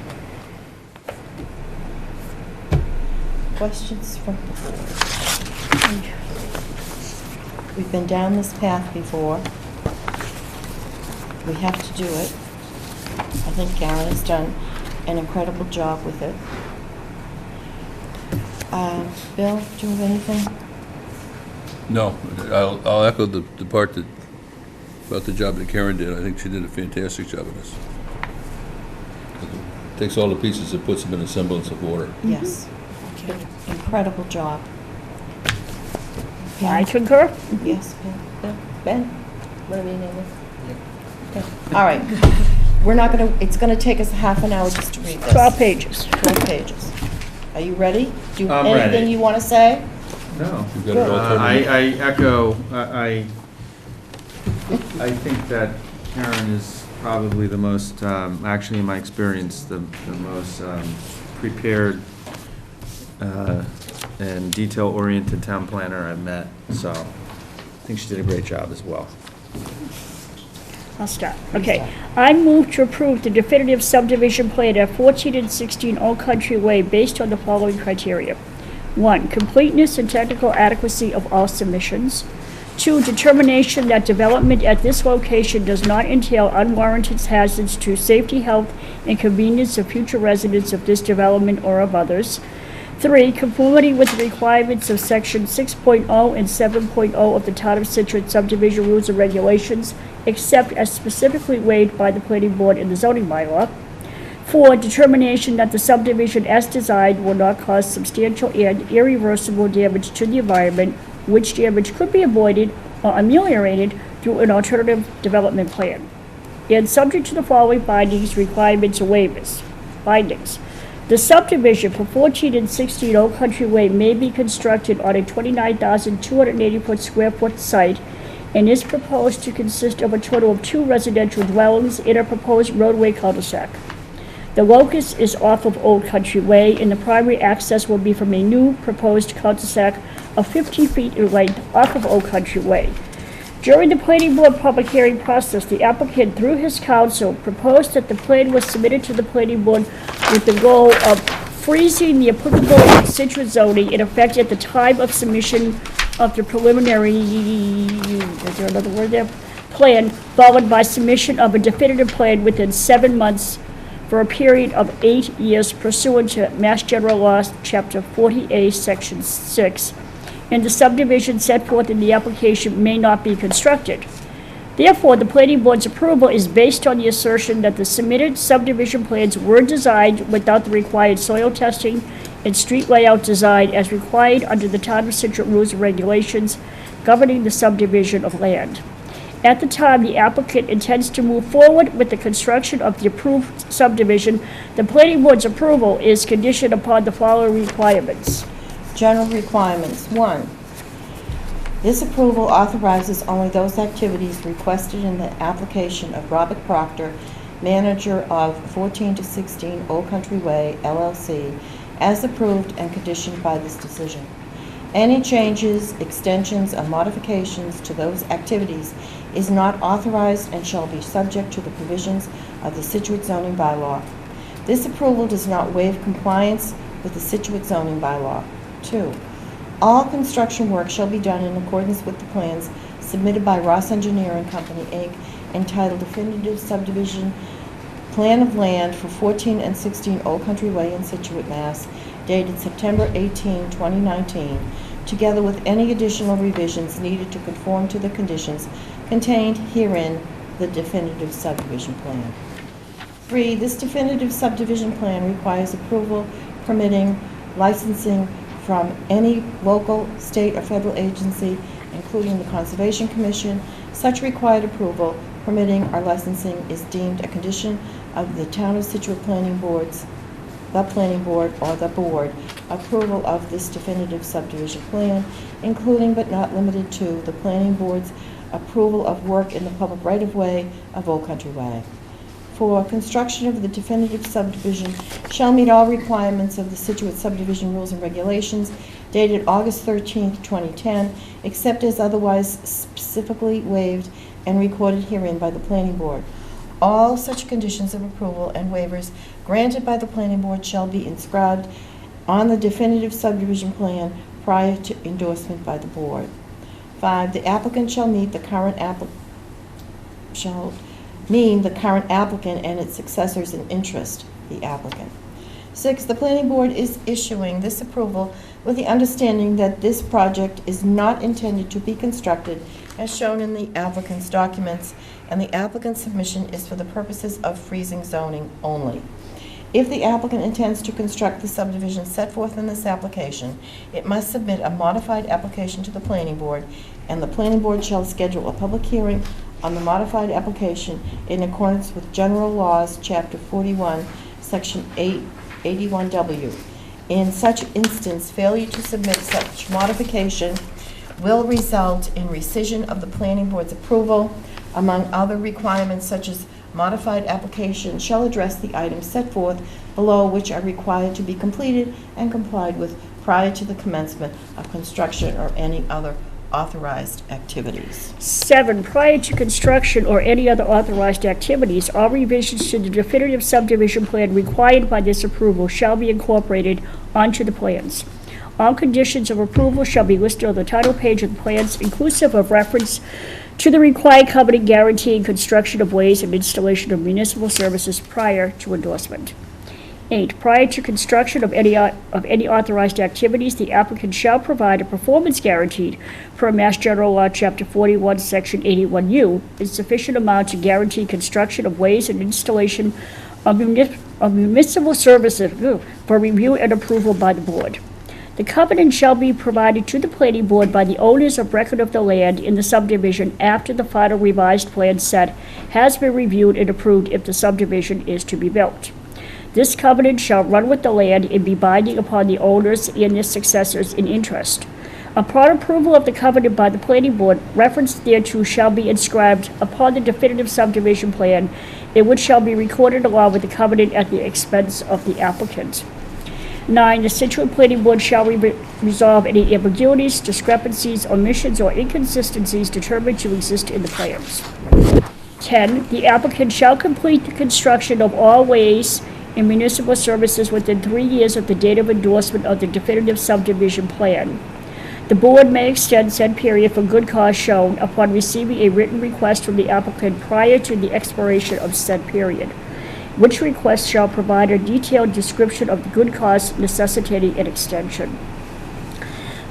Questions from the board? We've been down this path before. We have to do it. I think Karen has done an incredible job with it. Bill, do you have anything? No, I'll echo the part about the job that Karen did. I think she did a fantastic job of this. Takes all the pieces and puts them in a semblance of order. Yes. Incredible job. I concur. Yes, Bill. Ben? Whatever your name is? Okay. All right. We're not going to, it's going to take us half an hour just to read this. 12 pages. 12 pages. Are you ready? Do you have I'm anything ready. you want to say? No. You've got it all turned around. I echo, I think that Karen is probably the most, actually in my experience, the most prepared and detail-oriented town planner I've met. So I think she did a great job as well. I'll start. Okay. I move to approve the definitive subdivision plan at 14 and 16 Old Country Way based on the following criteria. 1, completeness and technical adequacy of all submissions. 2, determination that development at this location does not entail unwarranted hazards to safety, health, and convenience of future residents of this development or of others. 3, conformity with the requirements of section 6.0 and 7.0 of the Town of Scituate subdivision rules and regulations, except as specifically waived by the planning board in the zoning bylaw. 4, determination that the subdivision as designed will not cause substantial and irreversible damage to the environment, which damage could be avoided or ameliorated through an alternative development plan. And subject to the following findings, requirements, and waivers. Findings. The subdivision for 14 and 16 Old Country Way may be constructed on a 29,280 square foot site and is proposed to consist of a total of 2 residential dwellings in a proposed roadway cul-de-sac. The locus is off of Old Country Way, and the primary access will be from a new proposed cul-de-sac of 50 feet in length off of Old Country Way. During the planning board public hearing process, the applicant, through his counsel, proposed that the plan was submitted to the planning board with the goal of freezing the applicable Scituate zoning in effect at the time of submission of the preliminary, is there another word there? Plan, followed by submission of a definitive plan within 7 months for a period of 8 years pursuant to Mass General Law, Chapter 40A, Section 6, and the subdivision set forth in the application may not be constructed. Therefore, the planning board's approval is based on the assertion that the submitted subdivision plans were designed without the required soil testing and street layout design as required under the Town of Scituate rules and regulations governing the subdivision of land. At the time the applicant intends to move forward with the construction of the approved subdivision, the planning board's approval is conditioned upon the following requirements. General requirements. 1, this approval authorizes only those activities requested in the application of Robert Proctor, manager of 14 to 16 Old Country Way, LLC, as approved and conditioned by this decision. Any changes, extensions, or modifications to those activities is not authorized and shall be subject to the provisions of the Scituate zoning bylaw. This approval does not waive compliance with the Scituate zoning bylaw. 2, all construction work shall be done in accordance with the plans submitted by Ross Engineering Company, Inc., entitled Definitive Subdivision Plan of Land for 14 and 16 Old Country Way in Scituate, Mass., dated September 18, 2019, together with any additional revisions needed to conform to the conditions contained herein, the definitive subdivision plan. 3, this definitive subdivision plan requires approval, permitting, licensing from any local, state, or federal agency, including the Conservation Commission. Such required approval, permitting, or licensing is deemed a condition of the Town of Scituate Planning Board's, the Planning Board, or the Board, approval of this definitive subdivision plan, including but not limited to the Planning Board's approval of work in the public right-of-way of Old Country Way. 4, construction of the definitive subdivision shall meet all requirements of the Scituate subdivision rules and regulations dated August 13, 2010, except as otherwise specifically waived and recorded herein by the Planning Board. All such conditions of approval and waivers granted by the Planning Board shall be inscribed on the definitive subdivision plan prior to endorsement by the Board. 5, the applicant shall meet the current the current applicant and its successors in interest, the applicant. 6, the Planning Board is issuing this approval with the understanding that this project is not intended to be constructed as shown in the applicant's documents, and the applicant's submission is for the purposes of freezing zoning only. If the applicant intends to construct the subdivision set forth in this application, it must submit a modified application to the Planning Board, and the Planning Board shall schedule a public hearing on the modified application in accordance with General Laws, Chapter 41, Section 881W. In such instance, failure to submit such modification will result in rescission of the Planning Board's approval. Among other requirements, such as modified application shall address the items set forth below, which are required to be completed and complied with prior to the commencement of construction or any other authorized activities. 7, prior to construction or any other authorized activities, all revisions to the definitive subdivision plan required by this approval shall be incorporated onto the plans. All conditions of approval shall be listed on the title page of the plans, inclusive of reference to the required covenant guaranteeing construction of ways and installation of municipal services prior to endorsement. 8, prior to construction of any authorized activities, the applicant shall provide a performance guarantee per Mass General Law, Chapter 41, Section 81U, in sufficient amount to guarantee construction of ways and installation of municipal services for review and approval by the board. The covenant shall be provided to the planning board by the owners of record of the land in the subdivision after the final revised plan set has been reviewed and approved if the subdivision is to be built. This covenant shall run with the land and be binding upon the owners and their successors in interest. Upon approval of the covenant by the planning board, reference thereto shall be inscribed upon the definitive subdivision plan, in which shall be recorded along with the covenant at the expense of the applicant. 9, the Scituate Planning Board shall resolve any ambiguities, discrepancies, omissions, or inconsistencies determined to exist in the plans. 10, the applicant shall complete the construction of all ways and municipal services within 3 years of the date of endorsement of the definitive subdivision plan. The board may extend said period for good cause shown upon receiving a written request from the applicant prior to the expiration of said period, which request shall provide a detailed description of the good cause necessitating an extension.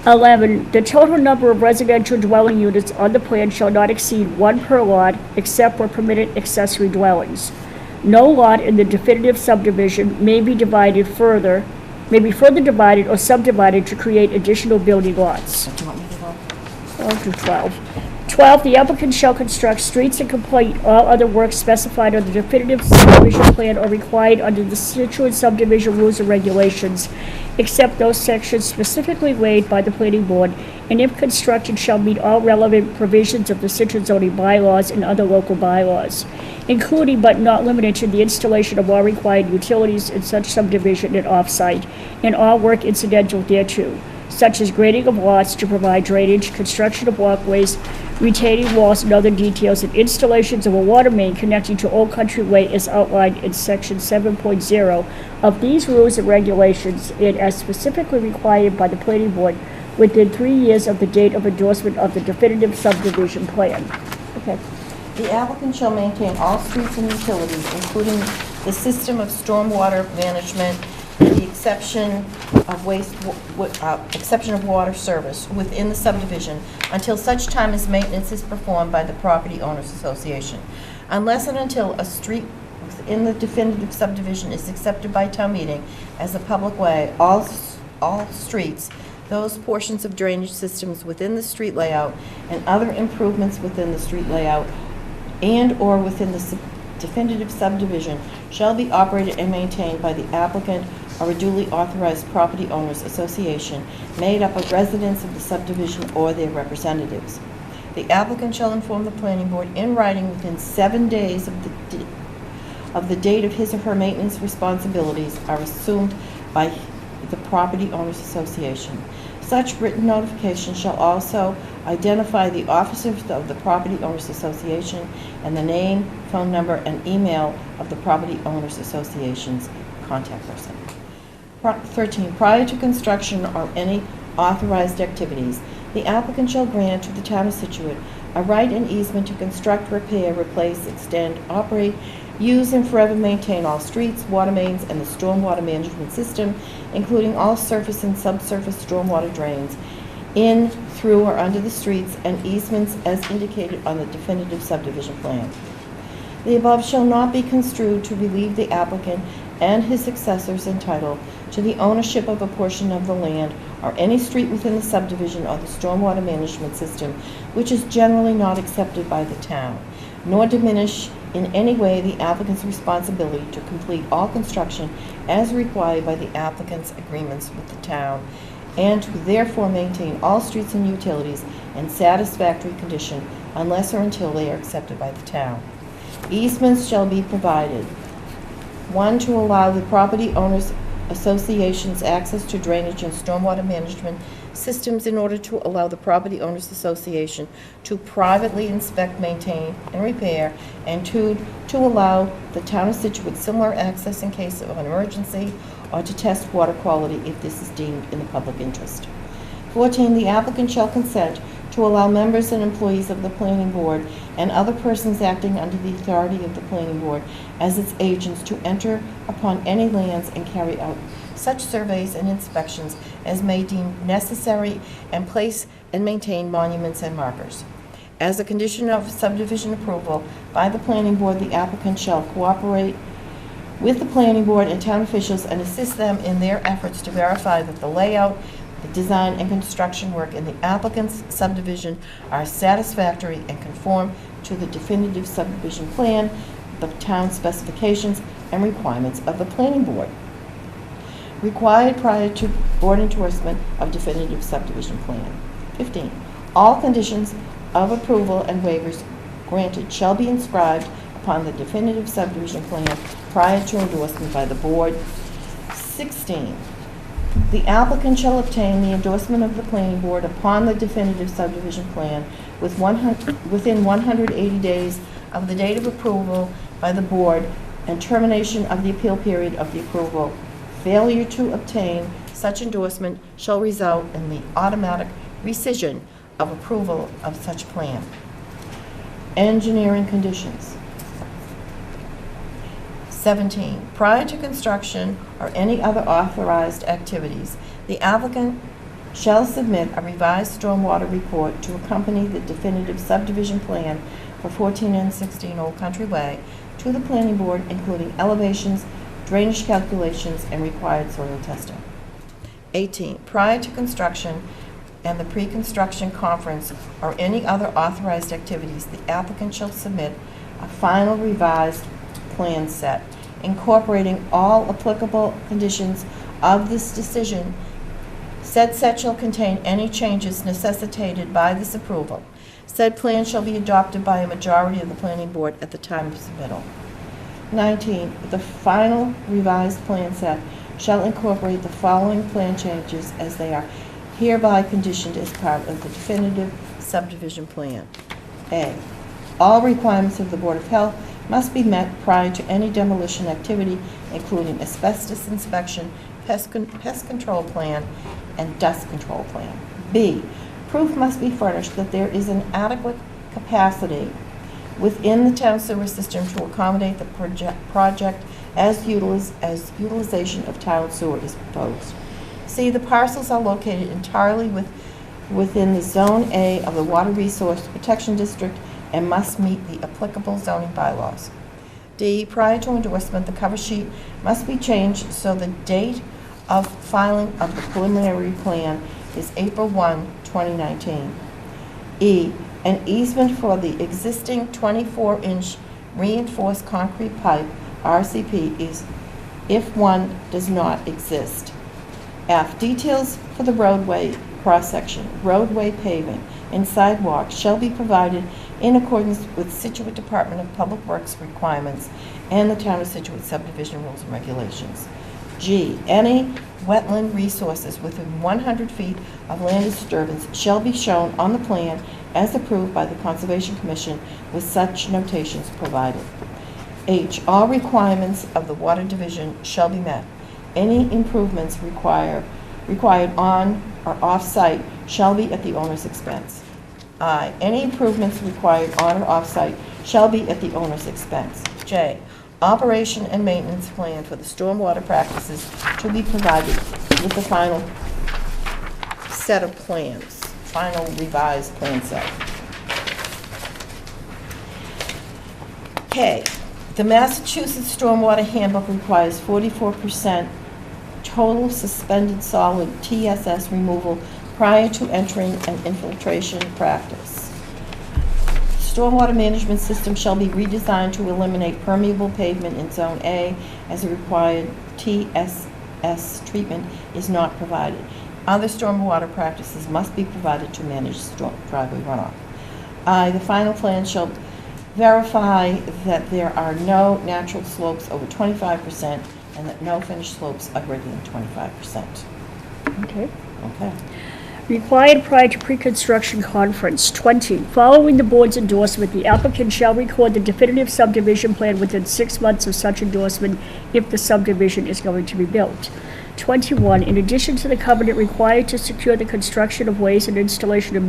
11, the total number of residential dwelling units on the plan shall not exceed 1 per lot, except for permitted accessory dwellings. No lot in the definitive subdivision may be further divided or subdivided to create additional building lots. Do you want me to go? I'll do 12. 12, the applicant shall construct streets and complete all other works specified on the definitive subdivision plan or required under the Scituate subdivision rules and regulations, except those sections specifically laid by the planning board, and if constructed shall meet all relevant provisions of the Scituate zoning bylaws and other local bylaws, including but not limited to the installation of all required utilities in such subdivision and off-site, and all work incidental thereto, such as grading of lots to provide drainage, construction of walkways, retaining walls, and other details, and installations of a water main connecting to Old Country Way as outlined in Section 7.0 of these rules and regulations, and as specifically required by the planning board within 3 years of the date of endorsement of the definitive subdivision plan. Okay. The applicant shall maintain all streets and utilities, including the system of stormwater management, with the exception of water service within the subdivision until such time as maintenance is performed by the property owners association. Unless and until a street within the definitive subdivision is accepted by town meeting as a public way, all streets, those portions of drainage systems within the street layout and other improvements within the street layout and/or within the definitive subdivision shall be operated and maintained by the applicant or a duly authorized property owners association made up of residents of the subdivision or their representatives. The applicant shall inform the planning board in writing within 7 days of the date of his or her maintenance responsibilities are assumed by the property owners association. Such written notification shall also identify the officers of the property owners association and the name, phone number, and email of the property owners association's contact person. 13, prior to construction or any authorized activities, the applicant shall grant to the town of Scituate a right and easement to construct, repair, replace, extend, operate, use, and forever maintain all streets, water mains, and the stormwater management system, including all surface and subsurface stormwater drains, in, through, or under the streets, and easements as indicated on the definitive subdivision plan. The above shall not be construed to relieve the applicant and his successors in title to the ownership of a portion of the land or any street within the subdivision or the stormwater management system which is generally not accepted by the town, nor diminish in any way the applicant's responsibility to complete all construction as required by the applicant's agreements with the town, and to therefore maintain all streets and utilities in satisfactory condition unless or until they are accepted by the town. Easements shall be provided. 1, to allow the property owners associations access to drainage and stormwater management systems in order to allow the property owners association to privately inspect, maintain, and repair, and 2, to allow the town of Scituate similar access in case of an emergency or to test water quality if this is deemed in the public interest. 14, the applicant shall consent to allow members and employees of the planning board and other persons acting under the authority of the planning board as its agents to enter upon any lands and carry out such surveys and inspections as may deem necessary, and place and maintain monuments and markers. As a condition of subdivision approval by the planning board, the applicant shall cooperate with the planning board and town officials and assist them in their efforts to verify that the layout, the design and construction work in the applicant's subdivision are satisfactory and conform to the definitive subdivision plan, the town specifications and requirements of the planning board. Required prior to board endorsement of definitive subdivision plan. 15. All conditions of approval and waivers granted shall be inscribed upon the definitive subdivision plan prior to endorsement by the board. 16. The applicant shall obtain the endorsement of the planning board upon the definitive subdivision plan within 180 days of the date of approval by the board and termination of the appeal period of the approval. Failure to obtain such endorsement shall result in the automatic rescission of approval of such plan. Engineering conditions. 17. Prior to construction or any other authorized activities, the applicant shall submit a revised stormwater report to accompany the definitive subdivision plan for 14 and 16 Old Country Way to the planning board, including elevations, drainage calculations, and required soil testing. 18. Prior to construction and the pre-construction conference or any other authorized activities, the applicant shall submit a final revised plan set incorporating all applicable conditions of this decision. Said set shall contain any changes necessitated by this approval. Said plan shall be adopted by a majority of the planning board at the time of submittal. 19. The final revised plan set shall incorporate the following plan changes as they are hereby conditioned as part of the definitive subdivision plan. A. All requirements of the Board of Health must be met prior to any demolition activity, including asbestos inspection, pest control plan, and dust control plan. B. Proof must be furnished that there is an adequate capacity within the town sewer system to accommodate the project as utilization of town sewer is proposed. C. The parcels are located entirely within the Zone A of the Water Resource Protection District and must meet the applicable zoning bylaws. D. Prior to endorsement, the cover sheet must be changed so the date of filing of the preliminary plan is April 1, 2019. E. An easement for the existing 24-inch reinforced concrete pipe, RCP, is if one does not exist. F. Details for the roadway cross-section, roadway paving, and sidewalks shall be provided in accordance with Scituate Department of Public Works requirements and the Town of Scituate subdivision rules and regulations. G. Any wetland resources within 100 feet of land disturbance shall be shown on the plan as approved by the Conservation Commission with such notations provided. H. All requirements of the Water Division shall be met. Any improvements required on or off-site shall be at the owner's expense. I. Any improvements required on or off-site shall be at the owner's expense. J. Operation and maintenance plan for the stormwater practices to be provided with the final set of plans, final revised plan set. K. The Massachusetts Stormwater Handbook requires 44% total suspended solid TSS removal prior to entering an infiltration practice. Stormwater management system shall be redesigned to eliminate permeable pavement in Zone A as a required TSS treatment is not provided. Other stormwater practices must be provided to manage driveway runoff. I. The final plan shall verify that there are no natural slopes over 25% and that no finished slopes are greater than 25%. Okay. Okay. Required prior to pre-construction conference. 20. Following the board's endorsement, the applicant shall record the definitive subdivision plan within 6 months of such endorsement if the subdivision is going to be built. 21, in addition to the covenant required to secure the construction of ways and installation of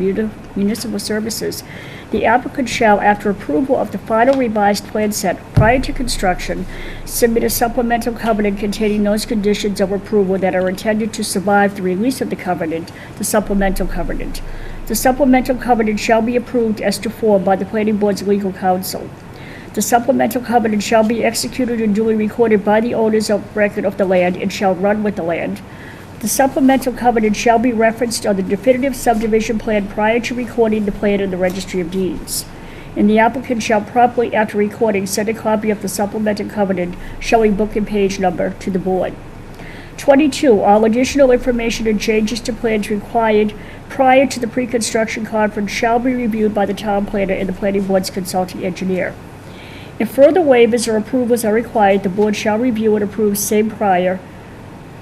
municipal services, the applicant shall, after approval of the final revised plan set prior to construction, submit a supplemental covenant containing those conditions of approval that are intended to survive the release of the covenant, the supplemental covenant. The supplemental covenant shall be approved as to form by the planning board's legal counsel. The supplemental covenant shall be executed and duly recorded by the owners of record of the land and shall run with the land. The supplemental covenant shall be referenced on the definitive subdivision plan prior to recording the plan in the Registry of Deeds. And the applicant shall promptly, after recording, send a copy of the supplemental covenant showing book and page number to the board. 22, all additional information and changes to plans required prior to the pre-construction conference shall be reviewed by the town planner and the planning board's consulting engineer. If further waivers or approvals are required, the board shall review and approve same prior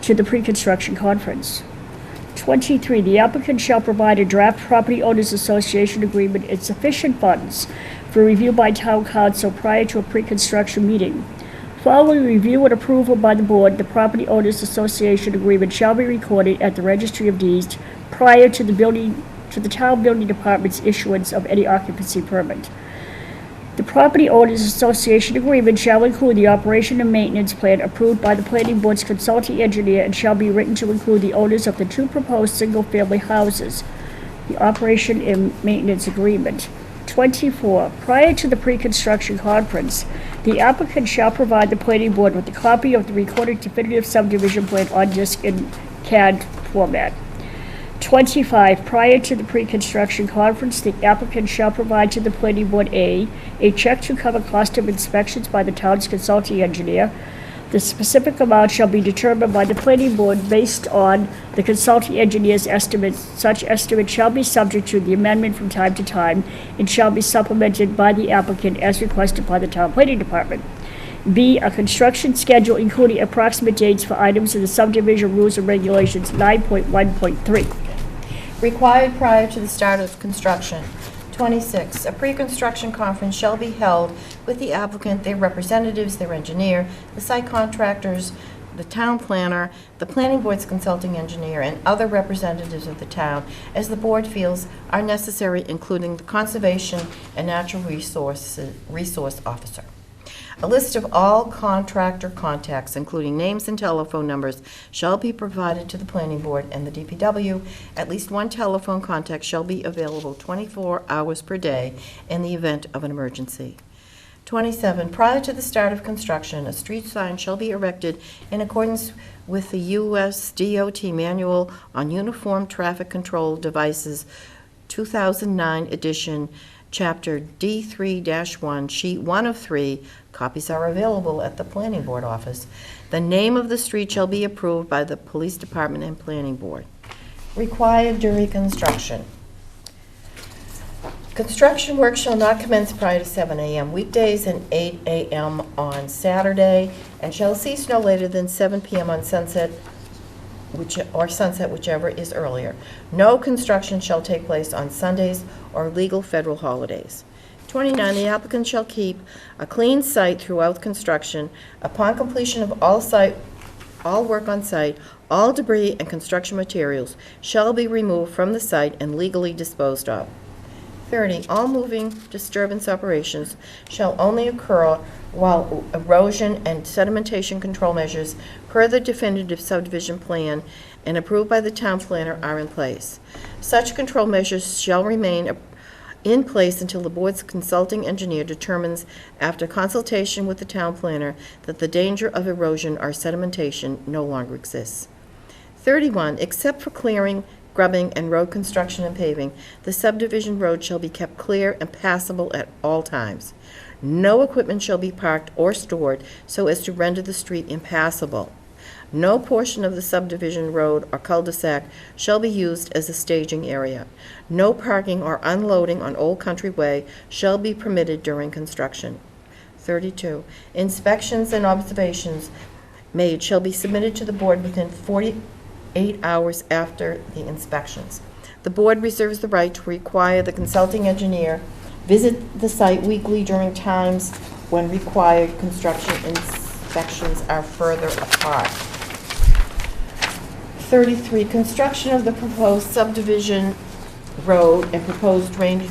to the pre-construction conference. 23, the applicant shall provide a draft property owners association agreement and sufficient funds for review by town council prior to a pre-construction meeting. Following review and approval by the board, the property owners association agreement shall be recorded at the Registry of Deeds prior to the town building department's issuance of any occupancy permit. The Property Owners Association agreement shall include the operation and maintenance plan approved by the planning board's consulting engineer and shall be written to include the owners of the 2 proposed single-family houses. The operation and maintenance agreement. 24, prior to the pre-construction conference, the applicant shall provide the planning board with a copy of the recorded definitive subdivision plan on disk in CAD format. 25, prior to the pre-construction conference, the applicant shall provide to the planning board a check to cover cost of inspections by the town's consulting engineer. The specific amount shall be determined by the planning board based on the consulting engineer's estimates. Such estimate shall be subject to the amendment from time to time and shall be supplemented by the applicant as requested by the town planning department. B, a construction schedule including approximate dates for items in the subdivision rules and regulations 9.1.3. Required prior to the start of construction. 26, a pre-construction conference shall be held with the applicant, their representatives, their engineer, the site contractors, the town planner, the planning board's consulting engineer, and other representatives of the town as the board feels are necessary, including the conservation and natural resource officer. A list of all contractor contacts, including names and telephone numbers, shall be provided to the planning board and the DPW. At least one telephone contact shall be available 24 hours per day in the event of an emergency. 27, prior to the start of construction, a street sign shall be erected in accordance with the U.S. DOT Manual on Uniform Traffic Control Devices, 2009 edition, Chapter D3-1, Sheet 1 of 3. Copies are available at the planning board office. The name of the street shall be approved by the police department and planning board. Required during construction. Construction work shall not commence prior to 7 a.m. weekdays and 8 a.m. on Saturday, and shall cease no later than 7 p.m. on sunset, whichever is earlier. No construction shall take place on Sundays or legal federal holidays. 29, the applicant shall keep a clean site throughout construction. Upon completion of all work on site, all debris and construction materials shall be removed from the site and legally disposed of. 30, all moving disturbance operations shall only occur while erosion and sedimentation control measures per the definitive subdivision plan and approved by the town planner are in place. Such control measures shall remain in place until the board's consulting engineer determines, after consultation with the town planner, that the danger of erosion or sedimentation no longer exists. 31, except for clearing, grubbing, and road construction and paving, the subdivision road shall be kept clear and passable at all times. No equipment shall be parked or stored so as to render the street impassable. No portion of the subdivision road or cul-de-sac shall be used as a staging area. No parking or unloading on Old Country Way shall be permitted during construction. 32, inspections and observations made shall be submitted to the board within 48 hours after the inspections. The board reserves the right to require the consulting engineer visit the site weekly during times when required construction inspections are further apart. 33, construction of the proposed subdivision road and proposed drainage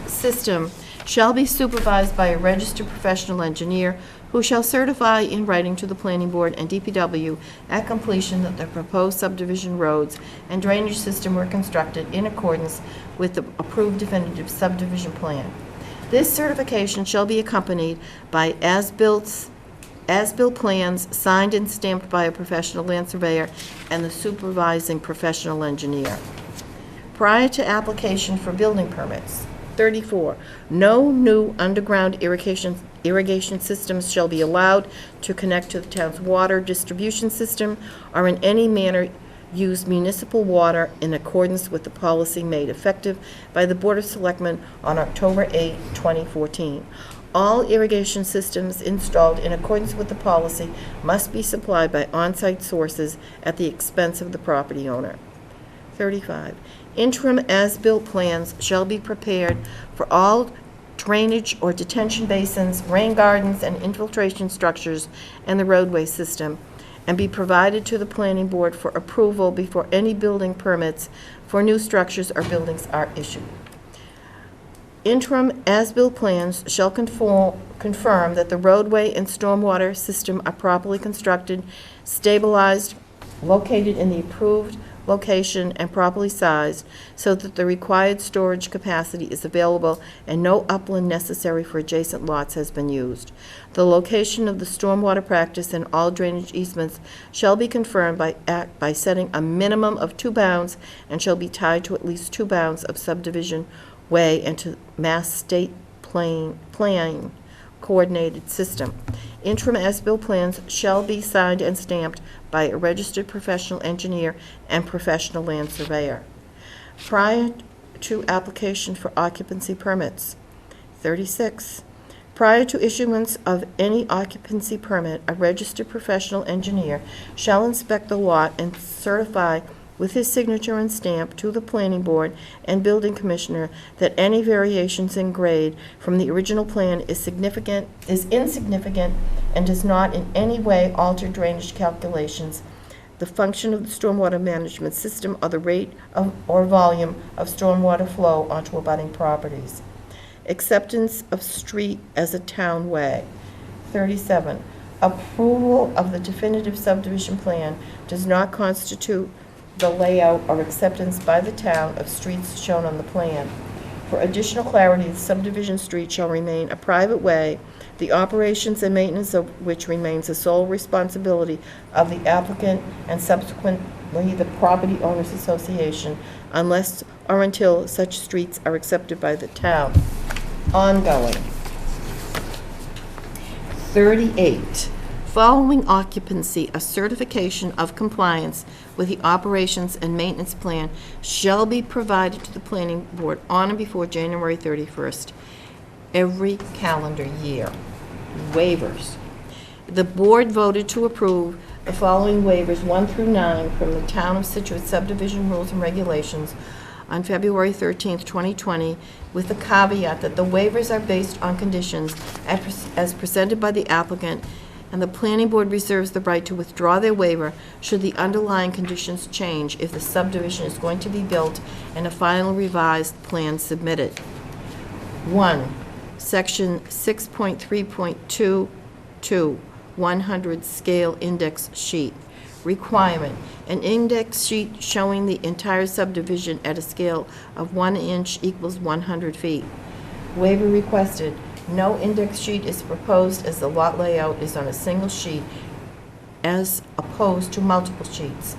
system shall be supervised by a registered professional engineer who shall certify in writing to the planning board and DPW at completion that the proposed subdivision roads and drainage system were constructed in accordance with the approved definitive subdivision plan. This certification shall be accompanied by as-built plans signed and stamped by a professional land surveyor and the supervising professional engineer. Prior to application for building permits. 34, no new underground irrigation systems shall be allowed to connect to the town's water distribution system or in any manner use municipal water in accordance with the policy made effective by the Board of Selectmen on October 8, 2014. All irrigation systems installed in accordance with the policy must be supplied by on-site sources at the expense of the property owner. 35, interim as-built plans shall be prepared for all drainage or detention basins, rain gardens, and infiltration structures and the roadway system, and be provided to the planning board for approval before any building permits for new structures or buildings are issued. Interim as-built plans shall confirm that the roadway and stormwater system are properly constructed, stabilized, located in the approved location, and properly sized so that the required storage capacity is available and no upland necessary for adjacent lots has been used. The location of the stormwater practice and all drainage easements shall be confirmed by setting a minimum of 2 bounds and shall be tied to at least 2 bounds of subdivision way and to Mass State plan coordinated system. Interim as-built plans shall be signed and stamped by a registered professional engineer and professional land surveyor. Prior to application for occupancy permits. 36. Prior to issuance of any occupancy permit, a registered professional engineer shall inspect the lot and certify with his signature and stamp to the planning board and building commissioner that any variations in grade from the original plan is insignificant and does not in any way alter drainage calculations, the function of the stormwater management system, or the rate of or volume of stormwater flow onto abutting properties. Acceptance of street as a town way. 37. Approval of the definitive subdivision plan does not constitute the layout or acceptance by the town of streets shown on the plan. For additional clarity, the subdivision street shall remain a private way, the operations and maintenance of which remains the sole responsibility of the applicant and subsequently the property owners association, unless or until such streets are accepted by the town. Ongoing. 38. Following occupancy, a certification of compliance with the operations and maintenance plan shall be provided to the planning board on and before January 31st, every calendar year. Waivers. The board voted to approve the following waivers 1 through 9 from the Town of Scituate subdivision rules and regulations on February 13th, 2020, with the caveat that the waivers are based on conditions as presented by the applicant, and the planning board reserves the right to withdraw their waiver should the underlying conditions change if the subdivision is going to be built and a final revised plan submitted. 1. Section 6.3.22, 100 scale index sheet. Requirement: an index sheet showing the entire subdivision at a scale of 1 inch equals 100 feet. Waiver requested: no index sheet is proposed as the lot layout is on a single sheet as opposed to multiple sheets.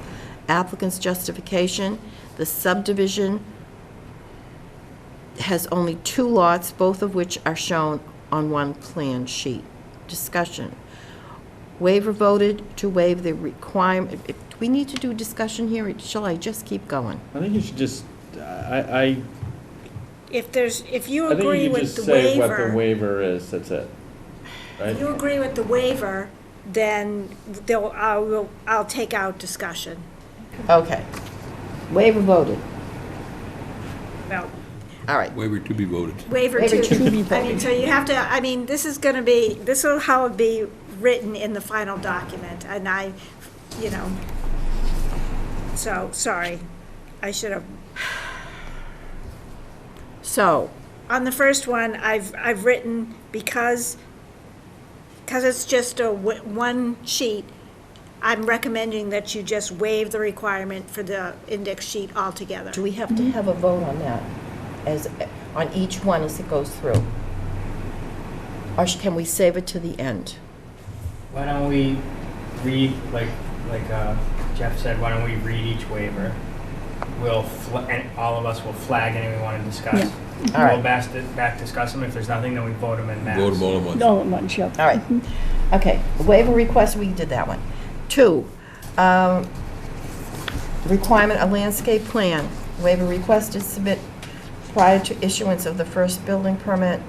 Applicant's justification: the subdivision has only 2 lots, both of which are shown on one plan sheet. Discussion. Waiver voted to waive the requirement. Do we need to do discussion here, or shall I just keep going? I think you should just, If you I think agree you could with just the say what the waiver, waiver is, that's it. Right? if you agree with the waiver, then I'll take out discussion. Okay. Waiver voted. Well, All right. Waiver to be voted. waiver Waiver to be to, I mean, so you have to, I mean, this is how it'll be written in the final document, and So, sorry, I should have. So, On the first one, I've written, because it's just one sheet, I'm recommending that you just waive the requirement for the index sheet altogether. do we have to have a vote on that, on each one as it goes through? Or can we save it to the end? Why don't we read, like Jeff said, why don't we read each waiver? And all of us will flag anything we want to discuss. Yeah. All right. We'll back discuss them. If there's nothing, then we vote them in mass. Vote them all at once. All at once, yeah. All right. Okay, waiver request, we did that one. 2, requirement of landscape plan. Waiver request is submit prior to issuance of the first building permit.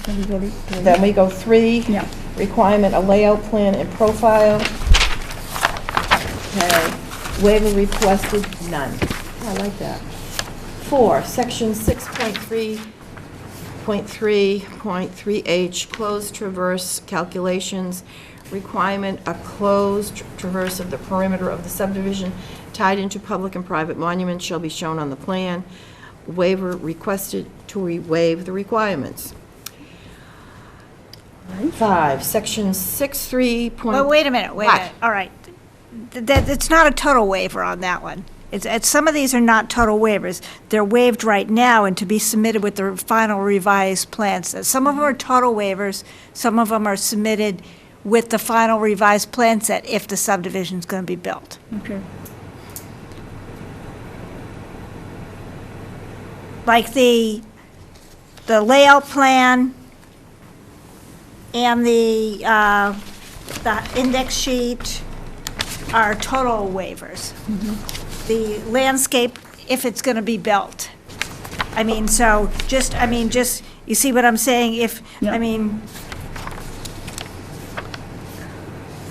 Then we go to three. Then we go 3, Yeah. requirement of layout plan and profile. Okay, waiver requested, none. I like that. 4, section 6.3.3.3H, closed traverse calculations, requirement a closed traverse of the perimeter of the subdivision tied into public and private monuments shall be shown on the plan. Waiver requested to waive the requirements. 5, section 6.3. Well, wait a minute, What? All right. It's not a total waiver on that one. Some of these are not total waivers. They're waived right now and to be submitted with the final revised plans. Some of them are total waivers, some of them are submitted with the final revised plan set if the subdivision's going to be built. Okay. Like the layout plan and the index sheet are total waivers. The landscape, if it's going to be built. You see what I'm saying? Yeah.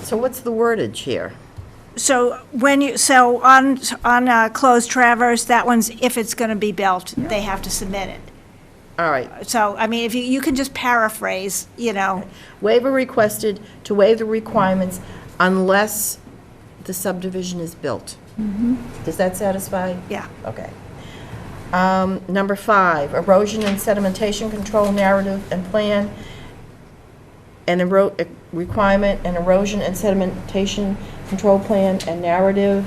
So what's the wordage here? So on closed traverse, that one's if it's going to be built, they have to submit it. All right. So, if you can just paraphrase, Waiver requested to waive the requirements unless the subdivision is built. Does that satisfy? Yeah. Okay. Number 5, erosion and sedimentation control narrative and plan, and requirement, and erosion and sedimentation control plan and narrative.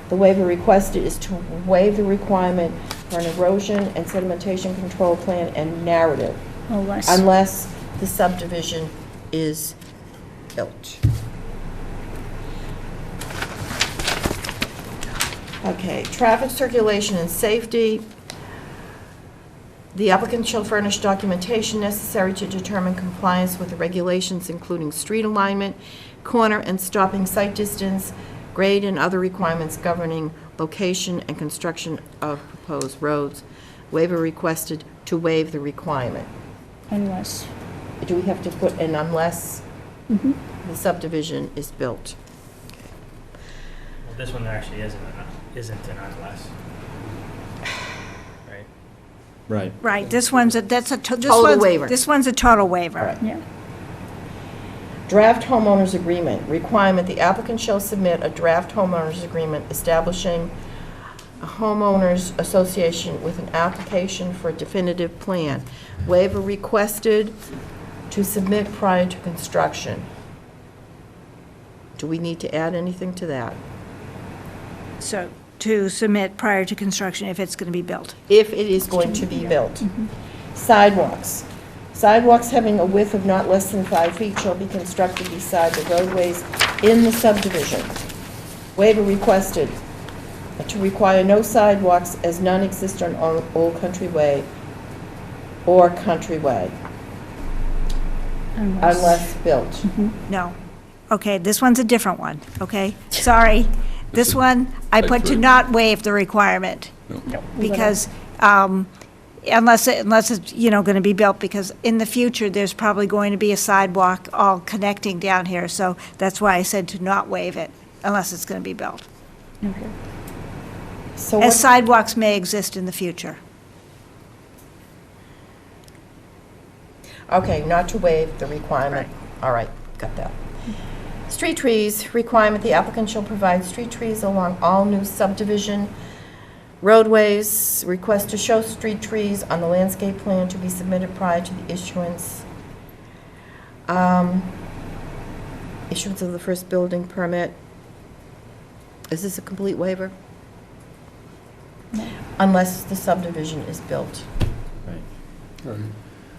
The waiver requested is to waive the requirement for an erosion and sedimentation control plan and narrative unless the subdivision is built. Okay, traffic circulation and safety. The applicant shall furnish documentation necessary to determine compliance with the regulations, including street alignment, corner and stopping site distance, grade, and other requirements governing location and construction of proposed roads. Waiver requested to waive the requirement. Unless. Do we have to put an unless Mhm. the subdivision is built? Well, this one actually isn't an unless. Right? Right. Right, this one's a Total waiver. This one's a total waiver. All right. Yeah. Draft homeowners agreement, requirement, the applicant shall submit a draft homeowners agreement establishing a homeowners association with an application for a definitive plan. Waiver requested to submit prior to construction. Do we need to add anything to that? So, to submit prior to construction if it's going to be built. If it is going to be built. Sidewalks. Sidewalks having a width of not less than 5 feet shall be constructed beside the roadways in the subdivision. Waiver requested to require no sidewalks as none exist on Old Country Way or Country Way unless built. No. Okay, this one's a different one, okay? Sorry. This one, I put to not waive the requirement. No. Because, unless it's, going to be built, because in the future, there's probably going to be a sidewalk all connecting down here, so that's why I said to not waive it, unless it's going to be built. Okay. So As what, sidewalks may exist in the future. okay, not to waive the requirement. All right, got that. Street trees requirement, the applicant shall provide street trees along all new subdivision roadways. Request to show street trees on the landscape plan to be submitted prior to the issuance. Issuance of the first building permit. Is this a complete waiver? Unless the subdivision is built. Right.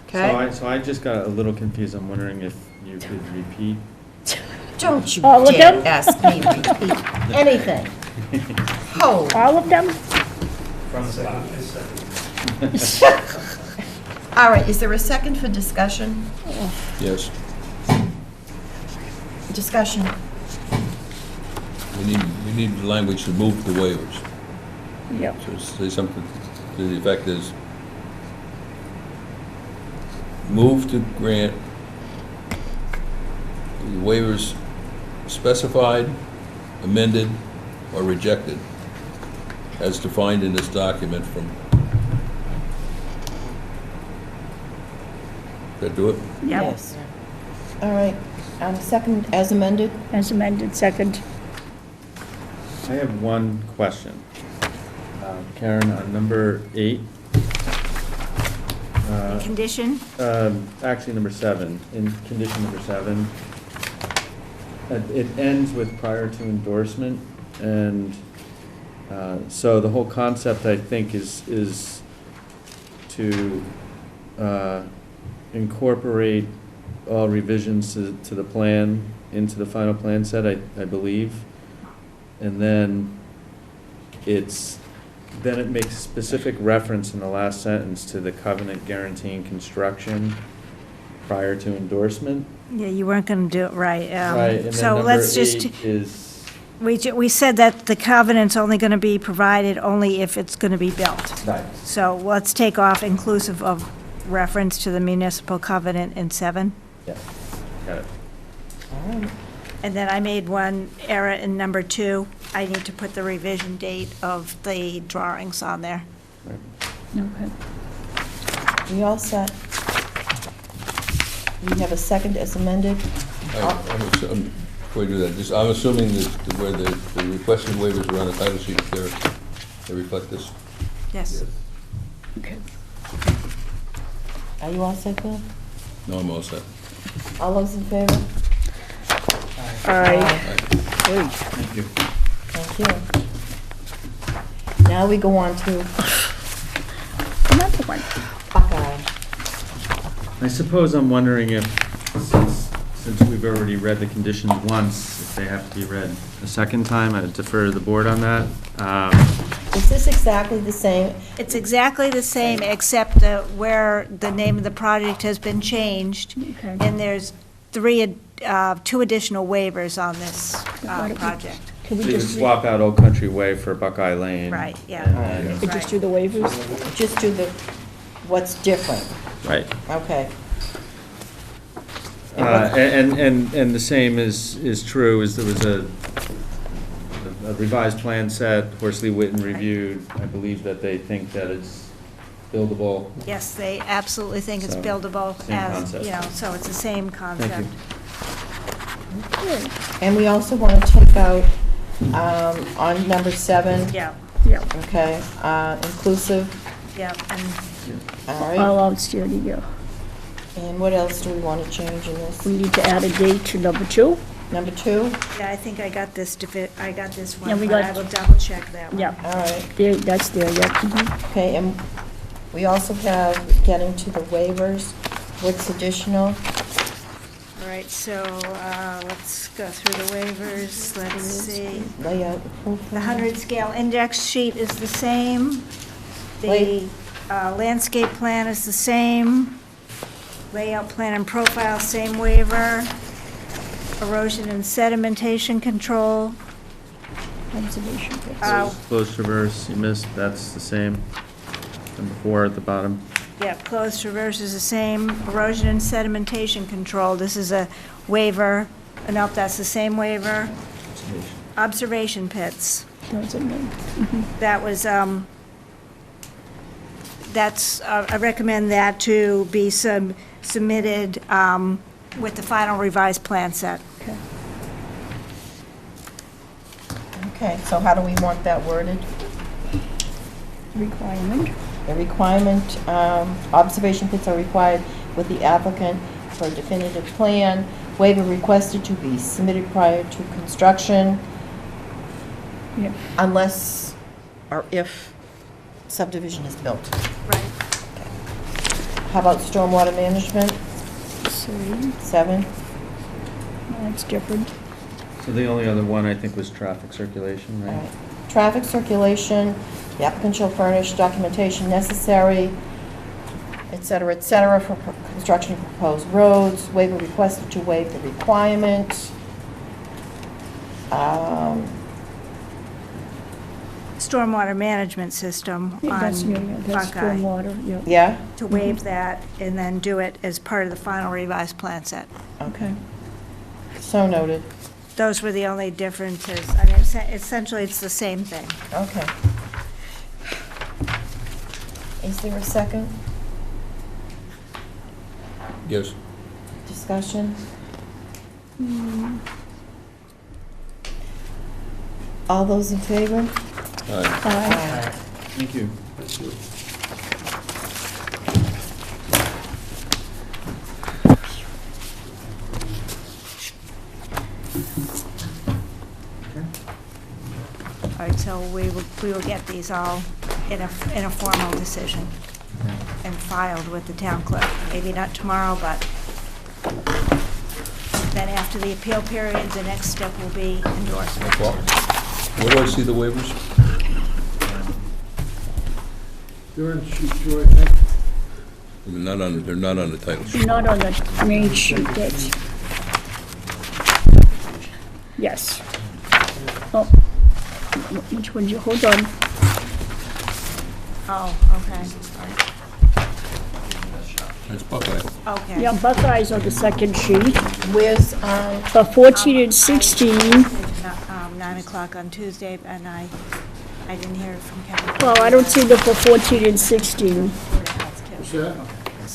Okay? So I just got a little confused. I'm wondering if you could repeat. Don't you All of dare them? ask me to repeat anything. Oh. All of them? From the top. All right, is there a second for discussion? Yes. Discussion. We need the language to move the waivers. Yep. So say something to the effect is, move to grant the waivers specified, amended, or rejected as defined in this document from. That do it? Yep. Yes. All right, second as amended? As amended, second. I have one question. Karen, on number 8. Condition? Actually, number 7, in condition number 7. It ends with prior to endorsement, and so the whole concept, I think, is to incorporate all revisions to the plan into the final plan set, I believe. And then it makes specific reference in the last sentence to the covenant guaranteeing construction prior to endorsement. Yeah, you weren't going to do it right. Right, and then So number let's just, 8 is, we said that the covenant's only going to be provided only if it's going to be built. right, So let's take off inclusive of reference to the municipal covenant in 7. yeah, got it. All right. And then I made one error in number 2. I need to put the revision date of the drawings on there. Okay. We all set? We have a second as amended? Before you do that, I'm assuming that where the requested waivers are on the title sheet, they reflect this. Yes. Okay. Are you all set, Bill? No, I'm all set. All those in favor? Aye. Thank you. Thank you. Now we go on to Another one. Buckeye. I suppose I'm wondering if, since we've already read the conditions once, if they have to be read a second time. I defer to the board on that. Is this exactly the same? It's exactly the same, except where the name of the project has been changed, Okay. and there's 2 additional waivers on this project. Can we So you just, swap out Old Country Way for Buckeye Lane. Right, yeah. And then- we just do the waivers? Just do what's different, Right. okay. And the same is true, is there was a revised plan set, Horsley Witten reviewed. I believe that they think that it's buildable. Yes, they absolutely think it's So, buildable same as, concept. so it's the same concept. And we also want to take out, on number 7, Yeah, Yeah. okay, inclusive, yeah, and all right. All outstanding, yeah. And what else do we want to change in this? We need to add a date to number 2. Number 2? yeah, I think I got this, I got this Yeah, one, we but got- I will double check that one. Yeah, All right, there, that's there, yeah. Mhm. okay, and we also have getting to the waivers, what's additional? All right, so let's go through the waivers, let's see. Layout. The 100 scale index sheet is the same. The Wait. landscape plan is the same. Layout plan and profile, same waiver. Erosion and sedimentation control. Conservation pits. Closed traverse, you missed, that's the same. Number 4 at the bottom. Yeah, closed traverse is the same. Erosion and sedimentation control, this is a waiver. Nope, that's the same waiver. Observation pits. That's it, then. That was, I recommend that to be submitted with the final revised plan set. Okay. Okay, so how do we want that worded? Requirement. The requirement, observation pits are required with the applicant for a definitive plan. Waiver requested to be submitted prior to construction Yeah. unless or if subdivision is built. Right. How about stormwater management? 7? That's different. So the only other one I think was traffic circulation, All right? right. Traffic circulation, the applicant shall furnish documentation necessary, et cetera, for construction of proposed roads. Waiver requested to waive the requirement. Stormwater management system Yeah, that's on new, yeah, that's Buckeye. stormwater, yeah. Yeah? To waive that and then do it as part of the final revised plan set. Okay. So noted. Those were the only differences. I mean, essentially, it's the same thing. Okay. Is there a second Yes. discussion? All those in favor? All right. Aye. Thank you. All right, so we will get these all in a formal decision and filed with the town clerk. Maybe not tomorrow, but then after the appeal period, the next step will be endorsement. Well, where do I see the waivers? They're in sheet 2, I think. They're not on the title sheet. Not on the main sheet, that's... Yes. Oh, which one, hold on. Oh, okay. That's Buckeye. Okay. Yeah, Buckeye's on the second sheet. Where's, For 14 and 16, 9 o'clock on Tuesday, and I didn't hear it from Kevin. well, I don't see the for 14 and 16. What's that?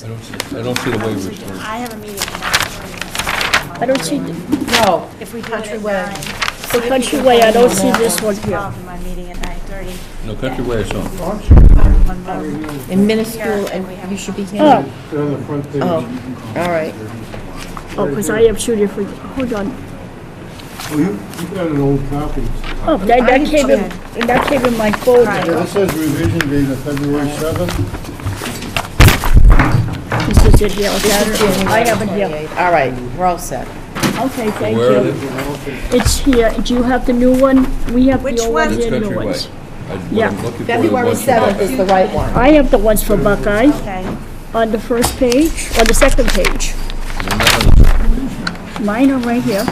I don't see the waivers. for- I have a meeting tonight. I don't see, no, If we do it at Countryway. 9. the Countryway, I don't see this one here. Involved in my meeting at 9:30. No, Country Way I saw. in minuscule, and you should be here. Oh, They're on the front page. Oh, all right. oh, because I have two different, hold on. Oh, you got an old copy. Oh, that came in my Yeah, folder. this says revision date of February 7th. This is it here, I have it here. 28. All right, we're all set. Okay, thank Where are you. they? It's here, do you have the new one? We have Which the old one? ones That's and new Country Way. ones. What Yeah. I'm looking for is February ones for 7th is Buckeye. the right one. I have the ones for Buckeye Okay. on the first page, or the second page. They're not on the- Mine are right here.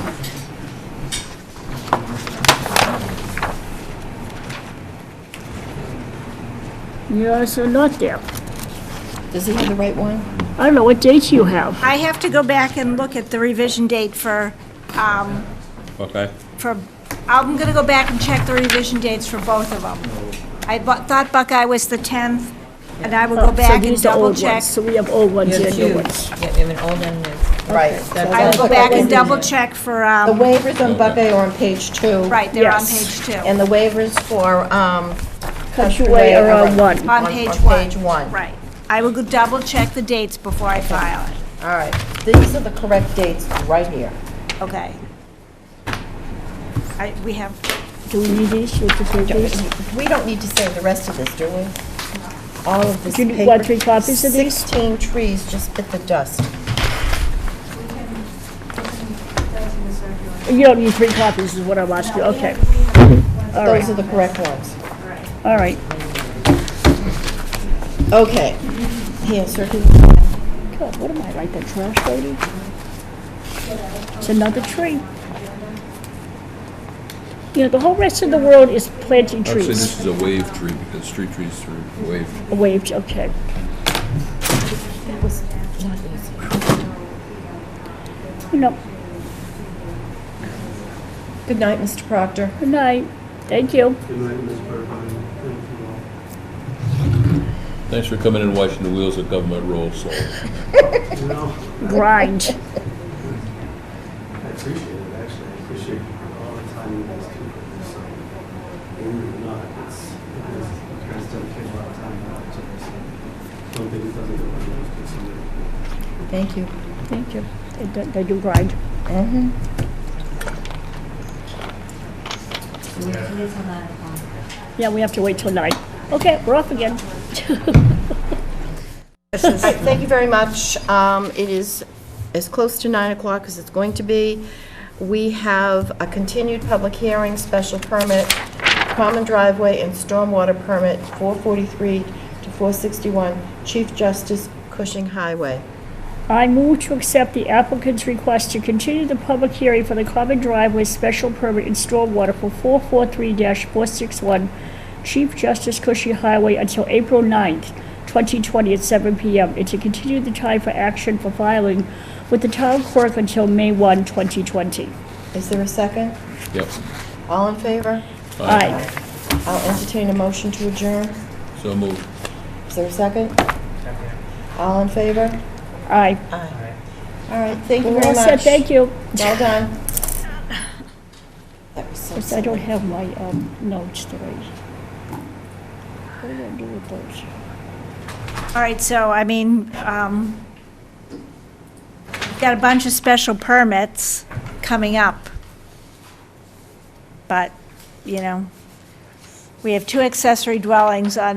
Yours are not there. Does he have the right one? I don't know, what dates you have? I have to go back and look at the revision date for, Buckeye? I'm gonna go back and check the revision dates for both of them. I thought Buckeye was the 10th, and I will Oh, go back and So these are double old check. ones, so we have old ones and new ones. Yeah, we have an old and new. Right. I will go back and double check for, The waivers on Buckeye are on page 2. right, they're on Yes. page 2. And the waivers for Countryway are on one. On page 1. Page 1. Right. I will go double check the dates before I file it. All right, these are the correct dates right here. Okay. We have, Do we need these with the papers? We don't need to say the rest of this, do we? All of this Do you paper. want 3 copies of these? 16 trees just bit the dust. You don't need 3 copies is what I'm asking, okay. All right, Those are the correct ones. all right. Okay. Here, circulate. God, what am I, like the trash lady? It's another tree. You know, the whole rest of the world is planting I would say trees. this is a wave tree because street trees are waved. Waved, okay. That was not easy. You know, Good night, Mr. Proctor. good night. Thank you. Thanks for coming in and watching the wheels of government roll, so. Grind. I appreciate it, actually. I appreciate all the time you guys do for this. think it doesn't go unnoticed, it's something. Thank you. Thank you. They do grind. Mm-hmm. Yeah, we have to wait till 9. Okay, we're off again. All right, thank you very much. It is as close to 9 o'clock as it's going to be. We have a continued public hearing, special permit, common driveway and stormwater permit, 443 to 461 Chief Justice Cushing Highway. I move to accept the applicant's request to continue the public hearing for the common driveway special permit and stormwater for 443-461 Chief Justice Cushing Highway until April 9th, 2020 at 7 p.m. and to continue the time for action for filing with the town clerk until May 1, 2020. Is there a second? Yep. All in favor? Aye. I'll entertain a motion to adjourn. So moved. Is there a second? All in favor? Aye. Aye. All right, thank you We're very all set, much. thank you. Well done. That was so Because I don't silly. have my notes today. What do I do with those? All right, so, I mean, got a bunch of special permits coming up. But, you know, we have 2 accessory dwellings on